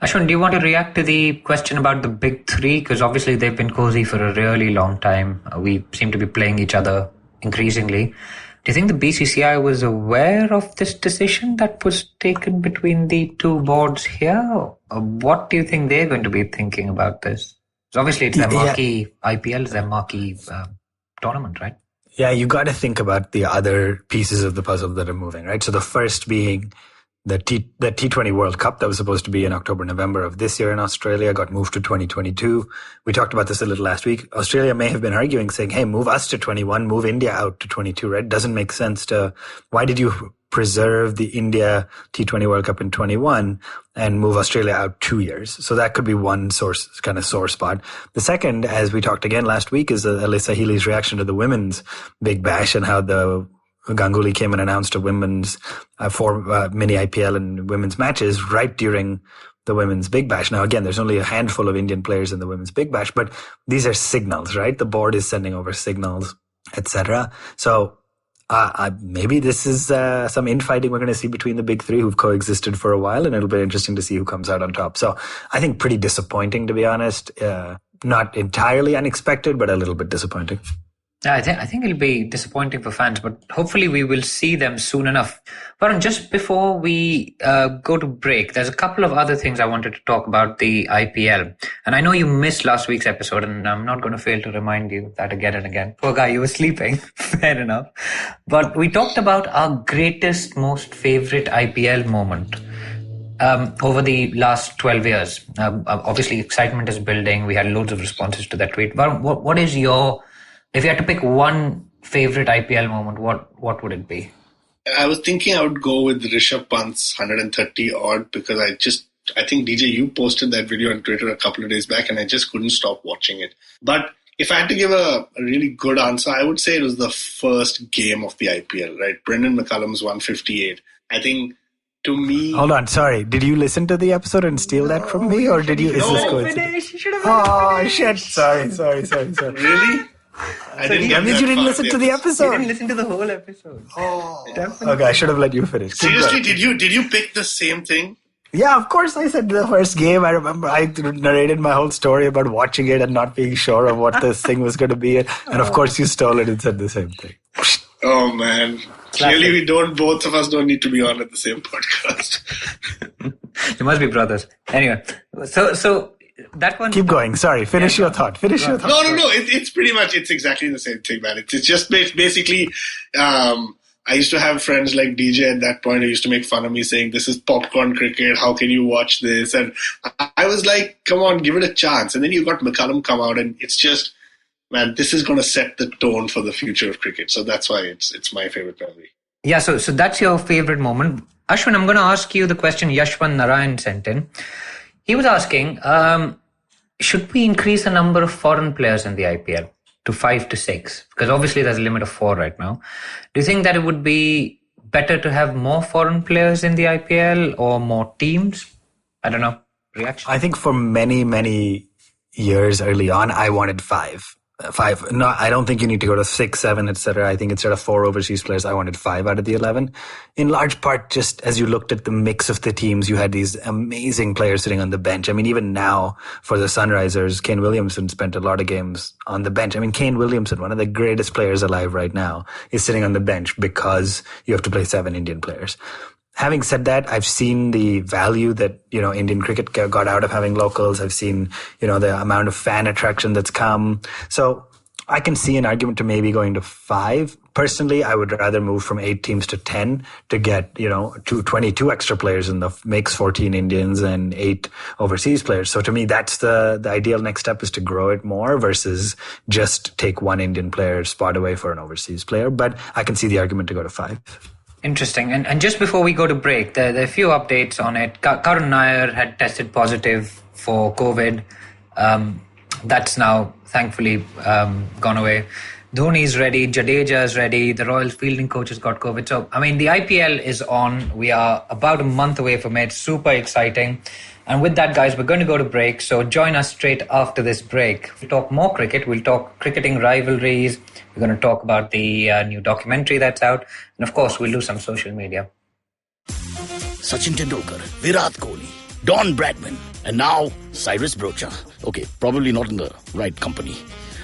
Ashwin, do you want to react to the question about the big three? Because obviously they've been cozy for a really long time. We seem to be playing each other increasingly. Do you think the BCCI was aware of this decision that was taken between the two boards here? What do you think they're going to be thinking about this? Because obviously it's their marquee IPL, it's their marquee tournament, right? Yeah, you got to think about the other pieces of the puzzle that are moving, right? So the first being the T20 World Cup that was supposed to be in October, November of this year in Australia got moved to 2022. We talked about this a little last week. Australia may have been arguing, saying, hey, move us to 21, move India out to 22, right? Doesn't make sense why did you preserve the India T20 World Cup in 21 and move Australia out 2 years? So that could be one sore spot. The second, as we talked again last week, is Alyssa Healy's reaction to the women's Big Bash and how the Ganguly came and announced a women's mini IPL and women's matches right during the Women's Big Bash. Now, again, there's only a handful of Indian players in the Women's Big Bash, but these are signals, right? The board is sending over signals, etc. So maybe this is some infighting we're going to see between the big three who've coexisted for a while, and it'll be interesting to see who comes out on top. So I think pretty disappointing, to be honest. Not entirely unexpected, but a little bit disappointing. I think it'll be disappointing for fans, but hopefully we will see them soon enough. Varun, just before we go to break, there's a couple of other things I wanted to talk about the IPL. And I know you missed last week's episode, and I'm not going to fail to remind you of that again and again. Poor guy, you were sleeping. Fair enough. But we talked about our greatest, most favorite IPL moment over the last 12 years. Obviously, excitement is building. We had loads of responses to that tweet. Varun, what is your... If you had to pick one favorite IPL moment, what would it be? I was thinking I would go with Rishabh Pant's 130 odd because I think DJ, you posted that video on Twitter a couple of days back and I just couldn't stop watching it. But if I had to give a really good answer, I would say it was the first game of the IPL, right? Brendan McCullum's 158. I think to me... Hold on, sorry. Did you listen to the episode and steal that from me, or did you... Is this coincidence? Oh, shit. Sorry. Really? That means you didn't listen to the episode. You didn't listen to the whole episode. Oh. Okay, I should have let you finish. Seriously, did you pick the same thing? Yeah, of course I said the first game. I remember I narrated my whole story about watching it and not being sure of what this thing was going to be. And of course you stole it and said the same thing. Oh, man. Clearly both of us don't need to be on at the same podcast. You must be brothers. Anyway, so that one... Keep going. Sorry. Finish your thought. No. It's pretty much, it's exactly the same thing, man. It's just basically, I used to have friends like DJ at that point who used to make fun of me saying, this is popcorn cricket. How can you watch this? And I was like, come on, give it a chance. And then you got McCullum come out and it's just, man, this is going to set the tone for the future of cricket. So that's why it's my favorite memory. Yeah. So that's your favorite moment. Ashwin, I'm going to ask you the question Yashwan Narayan sent in. He was asking, should we increase the number of foreign players in the IPL to 5 to 6? Because obviously there's a limit of 4 right now. Do you think that it would be better to have more foreign players in the IPL or more teams? I don't know. Reaction? I think for many, many years early on, I wanted 5. No, I don't think you need to go to 6, 7, etc. I think instead of 4 overseas players, I wanted 5 out of the 11. In large part, just as you looked at the mix of the teams, you had these amazing players sitting on the bench. I mean, even now for the Sunrisers, Kane Williamson spent a lot of games on the bench. I mean, Kane Williamson, one of the greatest players alive right now, is sitting on the bench because you have to play 7 Indian players. Having said that, I've seen the value that, Indian cricket got out of having locals. I've seen, the amount of fan attraction that's come. So I can see an argument to maybe going to 5. Personally, I would rather move from 8 teams to 10 to get, 22 extra players in the mix, 14 Indians and 8 overseas players. So to me, that's the ideal next step, is to grow it more versus just take 1 Indian player spot away for an overseas player. But I can see the argument to go to 5. Interesting. And just before we go to break, there are a few updates on it. Karun Nair had tested positive for COVID. That's now thankfully gone away. Dhoni's ready. Jadeja is ready. The Royal fielding coach has got COVID. So, I mean, the IPL is on. We are about a month away from it. Super exciting. And with that, guys, we're going to go to break. So join us straight after this break. We'll talk more cricket. We'll talk cricketing rivalries. We're going to talk about the new documentary that's out. And of course, we'll do some social media. Sachin Tendulkar, Virat Kohli, Don Bradman, and now Cyrus Brocha. Okay, probably not in the right company.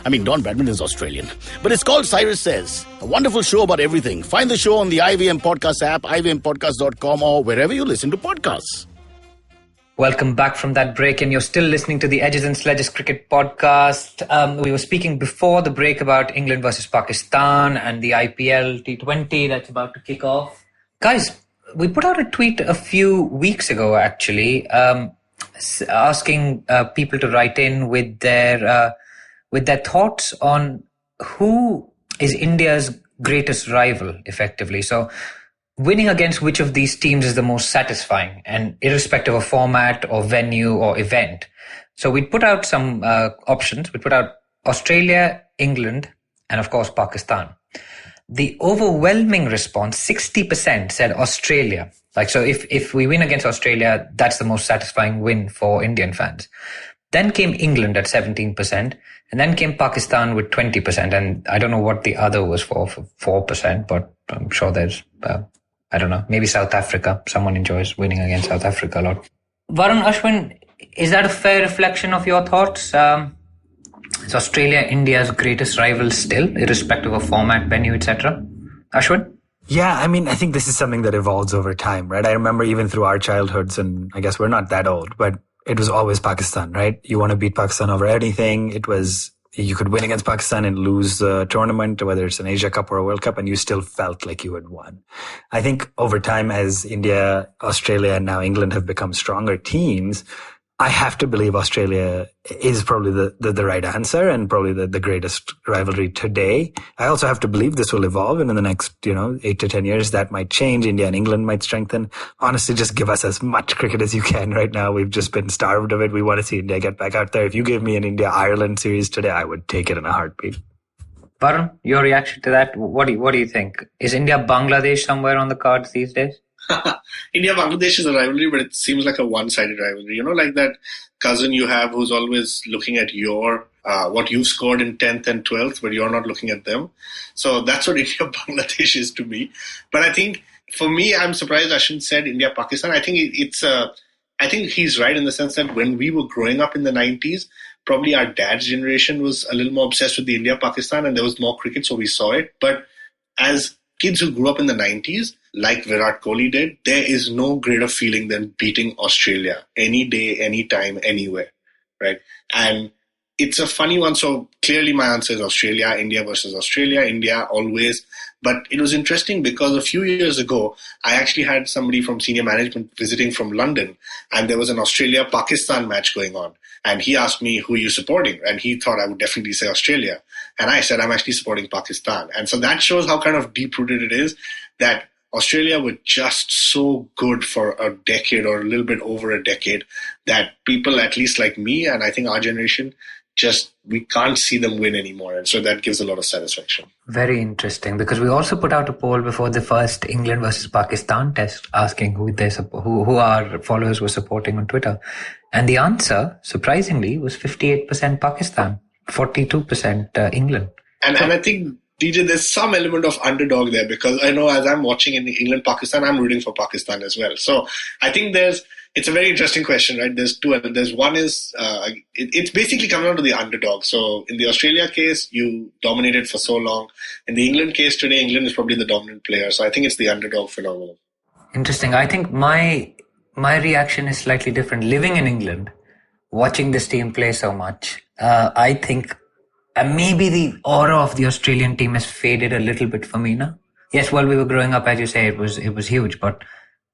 I mean, Don Bradman is Australian. But it's called Cyrus Says, a wonderful show about everything. Find the show on the IVM Podcast app, ivmpodcast.com, or wherever you listen to podcasts. Welcome back from that break, and you're still listening to the Edges and Sledges Cricket Podcast. We were speaking before the break about England versus Pakistan and the IPL T20 that's about to kick off. Guys, we put out a tweet a few weeks ago, actually, asking people to write in with their thoughts on who is India's greatest rival, effectively. So, winning against which of these teams is the most satisfying, and irrespective of format or venue or event. So we put out some options. We put out Australia, England, and of course Pakistan. The overwhelming response, 60%, said Australia. Like, so if we win against Australia, that's the most satisfying win for Indian fans. Then came England at 17%, and then came Pakistan with 20%. And I don't know what the other was for 4%, but I'm sure there's, I don't know, maybe South Africa. Someone enjoys winning against South Africa a lot. Varun, Ashwin, is that a fair reflection of your thoughts? Is Australia India's greatest rival still, irrespective of format, venue, etc.? Ashwin? Yeah, I mean, I think this is something that evolves over time, right? I remember even through our childhoods, and I guess we're not that old, but it was always Pakistan, right? You want to beat Pakistan over anything. It was, you could win against Pakistan and lose the tournament, whether it's an Asia Cup or a World Cup, and you still felt like you had won. I think over time, as India, Australia, and now England have become stronger teams, I have to believe Australia is probably the right answer and probably the greatest rivalry today. I also have to believe this will evolve, and in the next, 8 to 10 years, that might change. India and England might strengthen. Honestly, just give us as much cricket as you can right now. We've just been starved of it. We want to see India get back out there. If you gave me an India-Ireland series today, I would take it in a heartbeat. Varun, your reaction to that? What do you think? Is India-Bangladesh somewhere on the cards these days? India-Bangladesh is a rivalry, but it seems like a one-sided rivalry. Like that cousin you have who's always looking at your what you've scored in 10th and 12th, but you're not looking at them. So that's what India-Bangladesh is to me. But I think, for me, I'm surprised Ashwin said India-Pakistan. I think I think he's right in the sense that when we were growing up in the 90s, probably our dad's generation was a little more obsessed with the India-Pakistan, and there was more cricket, so we saw it. But as kids who grew up in the 90s, like Virat Kohli did, there is no greater feeling than beating Australia any day, any time, anywhere, right? And it's a funny one. So clearly my answer is Australia, India versus Australia, India always. But it was interesting because a few years ago, I actually had somebody from senior management visiting from London, and there was an Australia-Pakistan match going on. And he asked me, who are you supporting? And he thought I would definitely say Australia. And I said, I'm actually supporting Pakistan. And so that shows how kind of deep-rooted it is that Australia were just so good for a decade or a little bit over a decade that people, at least like me, and I think our generation, we can't see them win anymore. And so that gives a lot of satisfaction. Very interesting, because we also put out a poll before the first England versus Pakistan test asking who our followers were supporting on Twitter. And the answer, surprisingly, was 58% Pakistan, 42% England. And I think, DJ, there's some element of underdog there, because I know as I'm watching in England-Pakistan, I'm rooting for Pakistan as well. So I think it's a very interesting question, right? There's two. There's one is, it's basically coming down to the underdog. So in the Australia case, you dominated for so long. In the England case today, England is probably the dominant player. So I think it's the underdog phenomenon. Interesting. I think my reaction is slightly different. Living in England, watching this team play so much, I think maybe the aura of the Australian team has faded a little bit for me now. Yes, while we were growing up, as you say, it was huge, but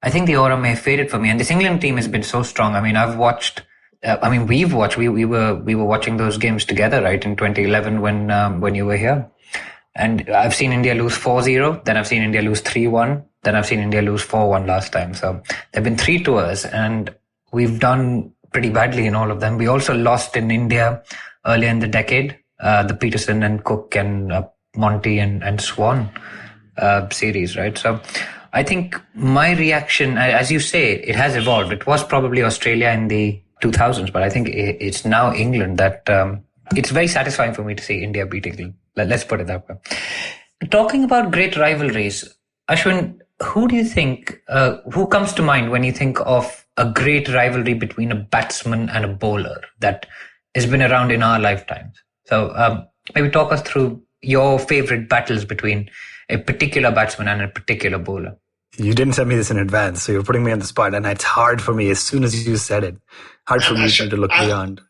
I think the aura may have faded for me. And this England team has been so strong. I mean, we were watching those games together, right, in 2011 when you were here. And I've seen India lose 4-0, then I've seen India lose 3-1, then I've seen India lose 4-1 last time. So there've been 3 tours, and we've done pretty badly in all of them. We also lost in India earlier in the decade. The Peterson and Cook and Monty and Swan series, right? So I think my reaction, as you say, it has evolved. It was probably Australia in the 2000s, but I think it's now England that it's very satisfying for me to see India beat England. Let's put it that way. Talking about great rivalries, Ashwin, who do you think, who comes to mind when you think of a great rivalry between a batsman and a bowler that has been around in our lifetimes? So maybe talk us through your favorite battles between a particular batsman and a particular bowler. You didn't send me this in advance, so you're putting me on the spot, and it's hard for me as soon as you said it. Hard for me to look beyond.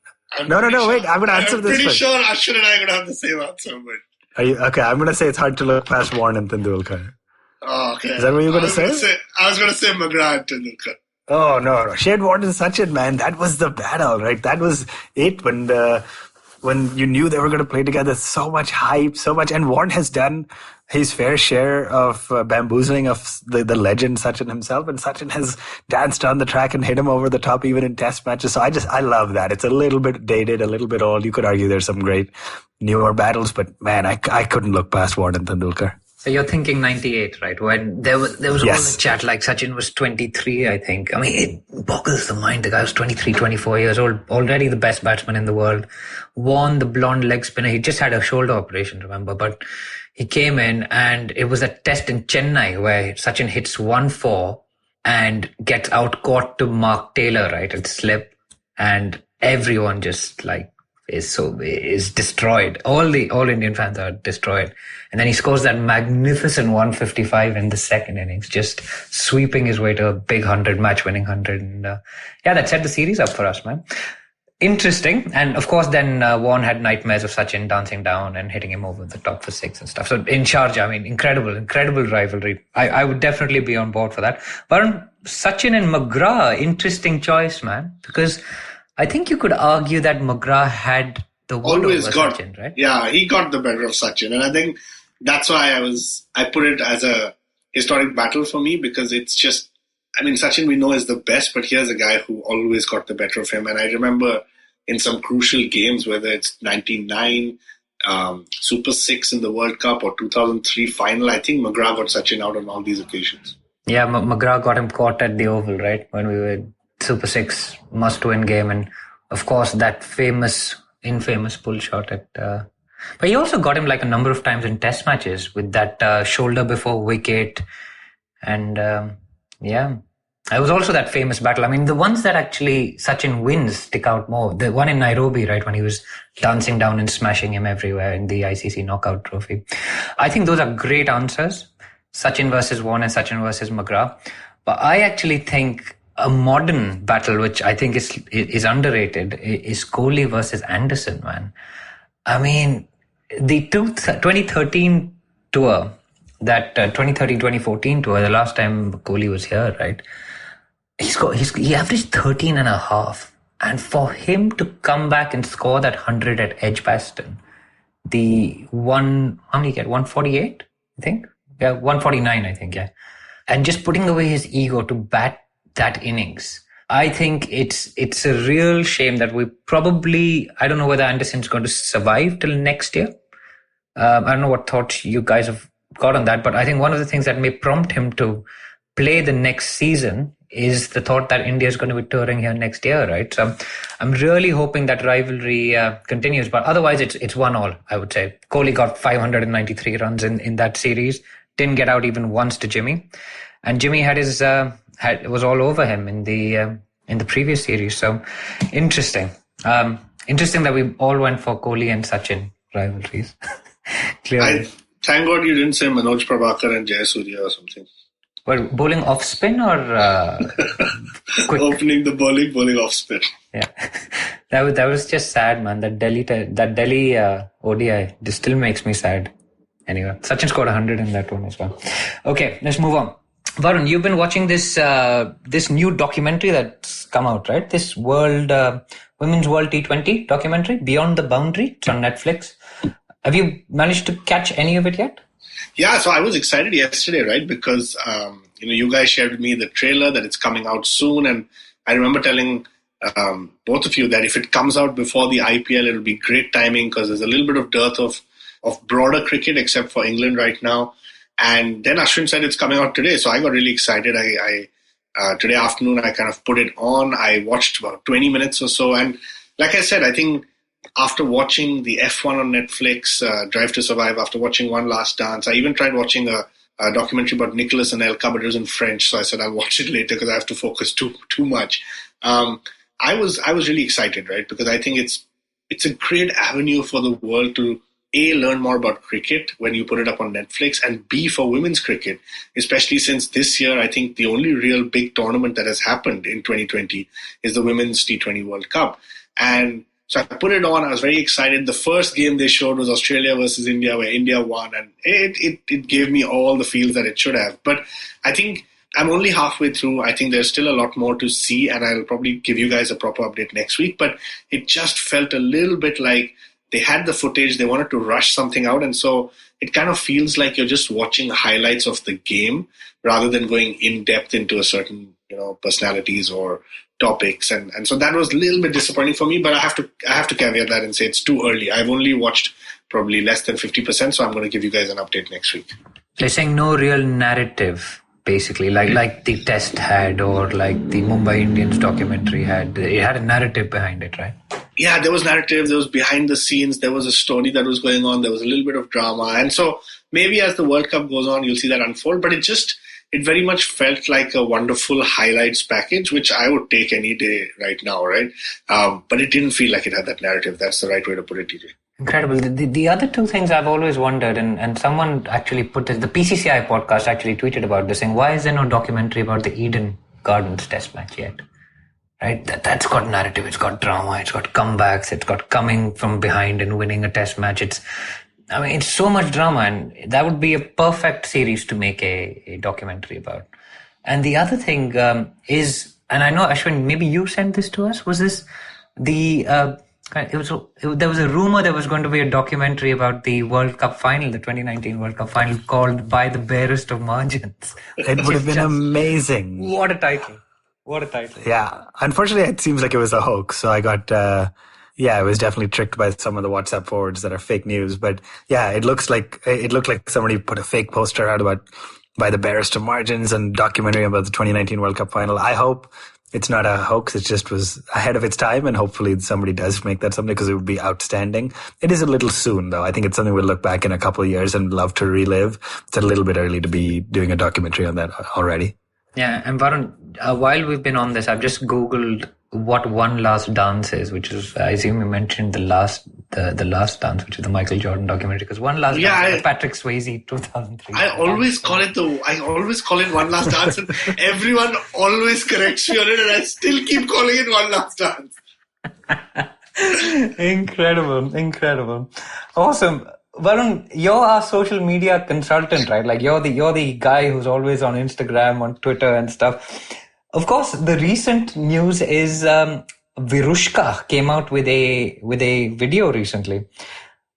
No, wait, I'm going to answer this. I'm pretty sure Ashwin and I are going to have the same answer. But... Are you okay? I'm going to say it's hard to look past Warren and Tendulkar. Oh, okay. Is that what you're going to say? I was going to say McGrath and Tendulkar. Oh, no. Shane Warne and Sachin, man, that was the battle, right? That was it when you knew they were going to play together. So much hype, so much. And Warren has done his fair share of bamboozling of the legend Sachin himself. And Sachin has danced on the track and hit him over the top even in test matches. So I love that. It's a little bit dated, a little bit old. You could argue there's some great newer battles, but man, I couldn't look past Warren and Tendulkar. So you're thinking 98, right? When there was all the chat, like Sachin was 23, I think. I mean, it boggles the mind. The guy was 23, 24 years old, already the best batsman in the world, won the blonde leg spinner. He just had a shoulder operation, remember? But he came in and it was a test in Chennai where Sachin hits 1-4 and gets out caught to Mark Taylor, right? At slip. And everyone just like, is destroyed. All Indian fans are destroyed. And then he scores that magnificent 155 in the second innings, just sweeping his way to a big 100, match-winning 100. And that set the series up for us, man. Interesting. And of course, then Vaughan had nightmares of Sachin dancing down and hitting him over the top for 6 and stuff. So in Sharjah, I mean, incredible rivalry. I would definitely be on board for that. Varun, Sachin and McGrath, interesting choice, man, because I think you could argue that McGrath had the win over Sachin, right? Yeah, he got the better of Sachin. And I think that's why I put it as a historic battle for me, because it's just, I mean, Sachin we know is the best, but here's a guy who always got the better of him. And I remember in some crucial games, whether it's 99, Super 6 in the World Cup or 2003 final, I think McGrath got Sachin out on all these occasions. Yeah, McGrath got him caught at the Oval, right? When we were Super 6 must-win game. And of course, that infamous pull shot at... But he also got him like a number of times in test matches with that shoulder before wicket. And it was also that famous battle. I mean, the ones that actually Sachin wins stick out more. The one in Nairobi, right, when he was dancing down and smashing him everywhere in the ICC knockout trophy. I think those are great answers. Sachin versus Vaughan and Sachin versus McGrath. But I actually think a modern battle, which I think is underrated, is Kohli versus Anderson, man. I mean, the 2013 tour, that 2013-2014 tour, the last time Kohli was here, right? He averaged 13 and a half. And for him to come back and score that 100 at Edgbaston, how many get? 148, I think? Yeah, 149, I think, yeah. And just putting away his ego to bat that innings. I think it's a real shame that we probably, I don't know whether Anderson's going to survive till next year. I don't know what thoughts you guys have got on that, but I think one of the things that may prompt him to play the next season is the thought that India is going to be touring here next year, right? So I'm really hoping that rivalry continues, but otherwise it's 1-1, I would say. Kohli got 593 runs in that series, didn't get out even once to Jimmy, and Jimmy had his was all over him in the previous series. So interesting that we all went for Kohli and Sachin rivalries. Clearly, thank God you didn't say Manoj Prabhakar and Jayasuriya or something. Well, bowling off spin or quick? Opening the bowling off spin. Yeah, that was just sad, man. That Delhi ODI just still makes me sad. Anyway, Sachin scored 100 in that one as well. Okay, let's move on. Varun, you've been watching this new documentary that's come out, right? This Women's World T20 documentary, Beyond the Boundary. It's on Netflix. Have you managed to catch any of it yet? Yeah, so I was excited yesterday, right? Because, you guys shared with me the trailer that it's coming out soon. And I remember telling both of you that if it comes out before the IPL, it'll be great timing because there's a little bit of dearth of broader cricket, except for England right now. And then Ashwin said it's coming out today. So I got really excited. Today afternoon, I kind of put it on. I watched about 20 minutes or so. And like I said, I think after watching the F1 on Netflix, Drive to Survive, after watching One Last Dance, I even tried watching a documentary about Nicholas and Elka, but it was in French. So I said, I'll watch it later because I have to focus too much. I was really excited, right? Because I think it's a great avenue for the world to A, learn more about cricket when you put it up on Netflix, and B, for women's cricket, especially since this year, I think the only real big tournament that has happened in 2020 is the Women's T20 World Cup. And so I put it on. I was very excited. The first game they showed was Australia versus India, where India won, and it gave me all the feels that it should have. But I think I'm only halfway through. I think there's still a lot more to see, and I'll probably give you guys a proper update next week. But it just felt a little bit like they had the footage, they wanted to rush something out, and so it kind of feels like you're just watching highlights of the game rather than going in depth into a certain, personalities or topics, and so that was a little bit disappointing for me. But I have to caveat that and say it's too early. I've only watched probably less than 50%, so I'm going to give you guys an update next week. They're saying no real narrative, basically, like the Test had, or like the Mumbai Indians documentary had. It had a narrative behind it, right? Yeah, there was narrative, there was behind the scenes, there was a story that was going on, there was a little bit of drama. And so maybe as the World Cup goes on, you'll see that unfold. But it very much felt like a wonderful highlights package, which I would take any day right now, right? But it didn't feel like it had that narrative. That's the right way to put it, TJ. Incredible. The other two things I've always wondered, and someone actually put this, the PCCI podcast actually tweeted about this, saying, why is there no documentary about the Eden Gardens test match yet? Right? That's got narrative, it's got drama, it's got comebacks, it's got coming from behind and winning a test match. It's so much drama, and that would be a perfect series to make a documentary about. And the other thing is, and I know, Ashwin, maybe you sent this to us, was this there was a rumor there was going to be a documentary about the World Cup final, the 2019 World Cup final, called By the Barest of Margins. It would have been amazing. What a title. What a title. Yeah. Unfortunately, it seems like it was a hoax. So I got, I was definitely tricked by some of the WhatsApp forwards that are fake news. But yeah, it looked like somebody put a fake poster out about By the Barest of Margins and documentary about the 2019 World Cup final. I hope it's not a hoax. It just was ahead of its time, and hopefully somebody does make that someday, because it would be outstanding. It is a little soon, though. I think it's something we'll look back in a couple of years and love to relive. It's a little bit early to be doing a documentary on that already. Yeah, and Varun, while we've been on this, I've just Googled what One Last Dance is, which is, I assume you mentioned the last dance, which is the Michael Jordan documentary, because One Last Dance is Patrick Swayze 2003. I always call it One Last Dance, and everyone always corrects me on it, and I still keep calling it One Last Dance. Incredible. Awesome. Varun, you're our social media consultant, right? Like you're the guy who's always on Instagram, on Twitter and stuff. Of course, the recent news is Virushka came out with a video recently.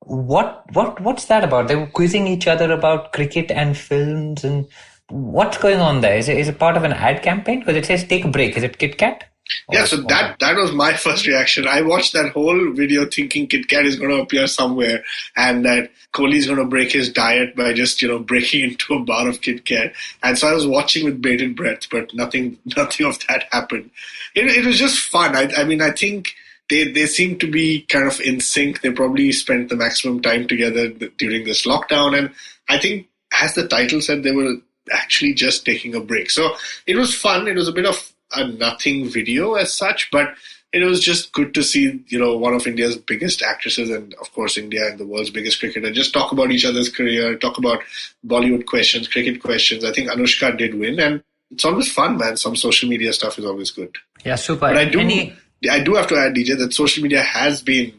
What's that about? They were quizzing each other about cricket and films, and what's going on there? Is it part of an ad campaign? Because it says take a break. Is it Kit Kat? Yeah, so that was my first reaction. I watched that whole video thinking Kit Kat is going to appear somewhere, and that Kohli is going to break his diet by just, breaking into a bar of Kit Kat. And so I was watching with bated breath, but nothing of that happened. It was just fun. I mean, I think they seem to be kind of in sync. They probably spent the maximum time together during this lockdown. And I think, as the title said, they were actually just taking a break. So it was fun. It was a bit of a nothing video as such, but it was just good to see, one of India's biggest actresses, and of course India and the world's biggest cricketer, just talk about each other's career, talk about Bollywood questions, cricket questions. I think Anushka did win, and it's always fun, man. Some social media stuff is always good. Yeah, super. But I do have to add, DJ, that social media has been,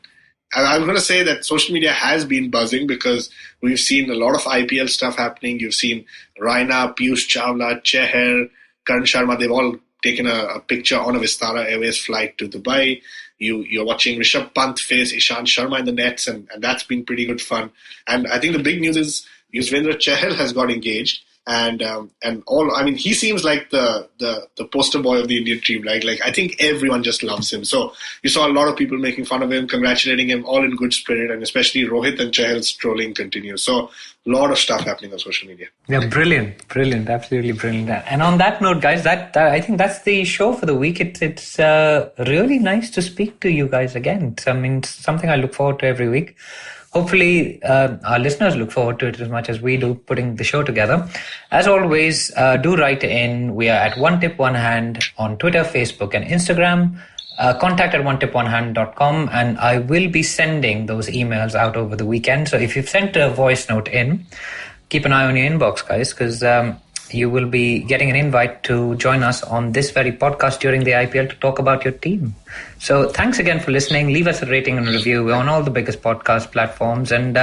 I'm going to say that social media has been buzzing, because we've seen a lot of IPL stuff happening. You've seen Raina, Piyush Chawla, Chahar, Karan Sharma, they've all taken a picture on a Vistara Airways flight to Dubai. You're watching Rishabh Pant face Ishant Sharma in the nets, and that's been pretty good fun. And I think the big news is Yuzvendra Chahal has got engaged. And he seems like the poster boy of the Indian team. Like I think everyone just loves him. So you saw a lot of people making fun of him, congratulating him, all in good spirit, and especially Rohit and Chahal's trolling continues. So a lot of stuff happening on social media. Yeah, brilliant, absolutely brilliant. And on that note, guys, that I think that's the show for the week. It's really nice to speak to you guys again. It's something I look forward to every week. Hopefully, our listeners look forward to it as much as we do, putting the show together. As always, do write in. We are at One Tip One Hand on Twitter, Facebook, and Instagram. Contact at onetiponehand.com, and I will be sending those emails out over the weekend. So if you've sent a voice note in, keep an eye on your inbox, guys, because you will be getting an invite to join us on this very podcast during the IPL to talk about your team. So thanks again for listening. Leave us a rating and a review. We're on all the biggest podcast platforms. And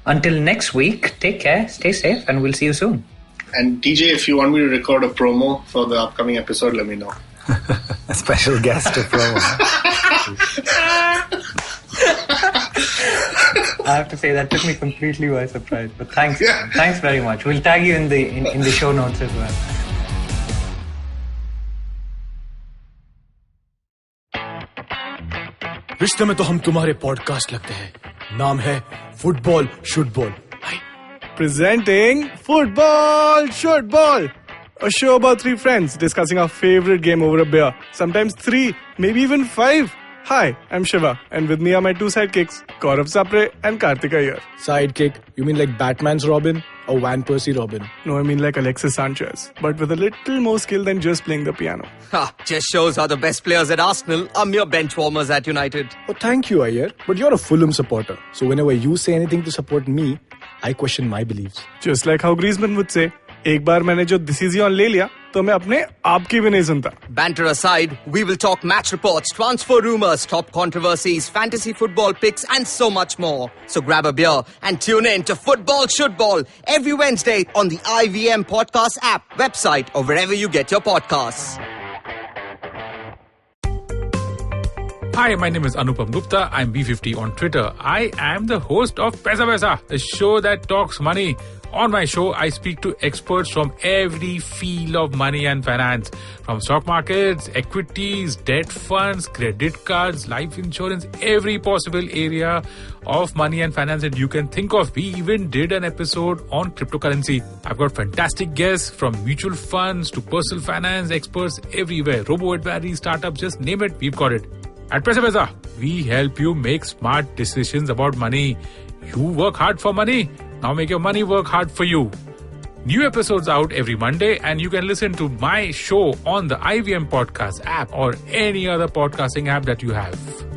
until next week, take care, stay safe, and we'll see you soon. And DJ, if you want me to record a promo for the upcoming episode, let me know. A special guest to promo. I have to say that took me completely by surprise. But thanks very much. We'll tag you in the show notes as well. रिश्ते में तो हम तुम्हारे podcast लगते हैं. नाम है football शुटबॉल. Presenting Football Should Ball, a show about three friends discussing our favorite game over a beer. Sometimes three, maybe even five. Hi, I'm Shiva, and with me are my two sidekicks, Gaurav Sapre and Karthik Iyer. Sidekick? You mean like Batman's Robin or Van Persie Robin? No, I mean like Alexis Sanchez, but with a little more skill than just playing the piano. Ha! Just shows how the best players at Arsenal are mere bench warmers at United. Oh, thank you, Iyer. But you're a Fulham supporter, so whenever you say anything to support me, I question my beliefs. Just like how Griezmann would say, एक बार मैंने जो decision ले लिया, तो मैं अपने आप की भी नहीं सुनता. Banter aside, we will talk match reports, transfer rumors, top controversies, fantasy football picks, and so much more. So grab a beer and tune in to Football Should Ball every Wednesday on the IVM Podcast app, website, or wherever you get your podcasts. Hi, my name is Anupam Gupta. I'm B50 on Twitter. I am the host of Paisa Vaisa, a show that talks money. On my show, I speak to experts from every field of money and finance, from stock markets, equities, debt funds, credit cards, life insurance, every possible area of money and finance that you can think of. We even did an episode on cryptocurrency. I've got fantastic guests from mutual funds to personal finance experts everywhere. Robo-advisory, startups, just name it, we've got it. At Paisa Vaisa, we help you make smart decisions about money. You work hard for money. Now make your money work hard for you. New episodes out every Monday, and you can listen to my show on the IVM Podcast app or any other podcasting app that you have.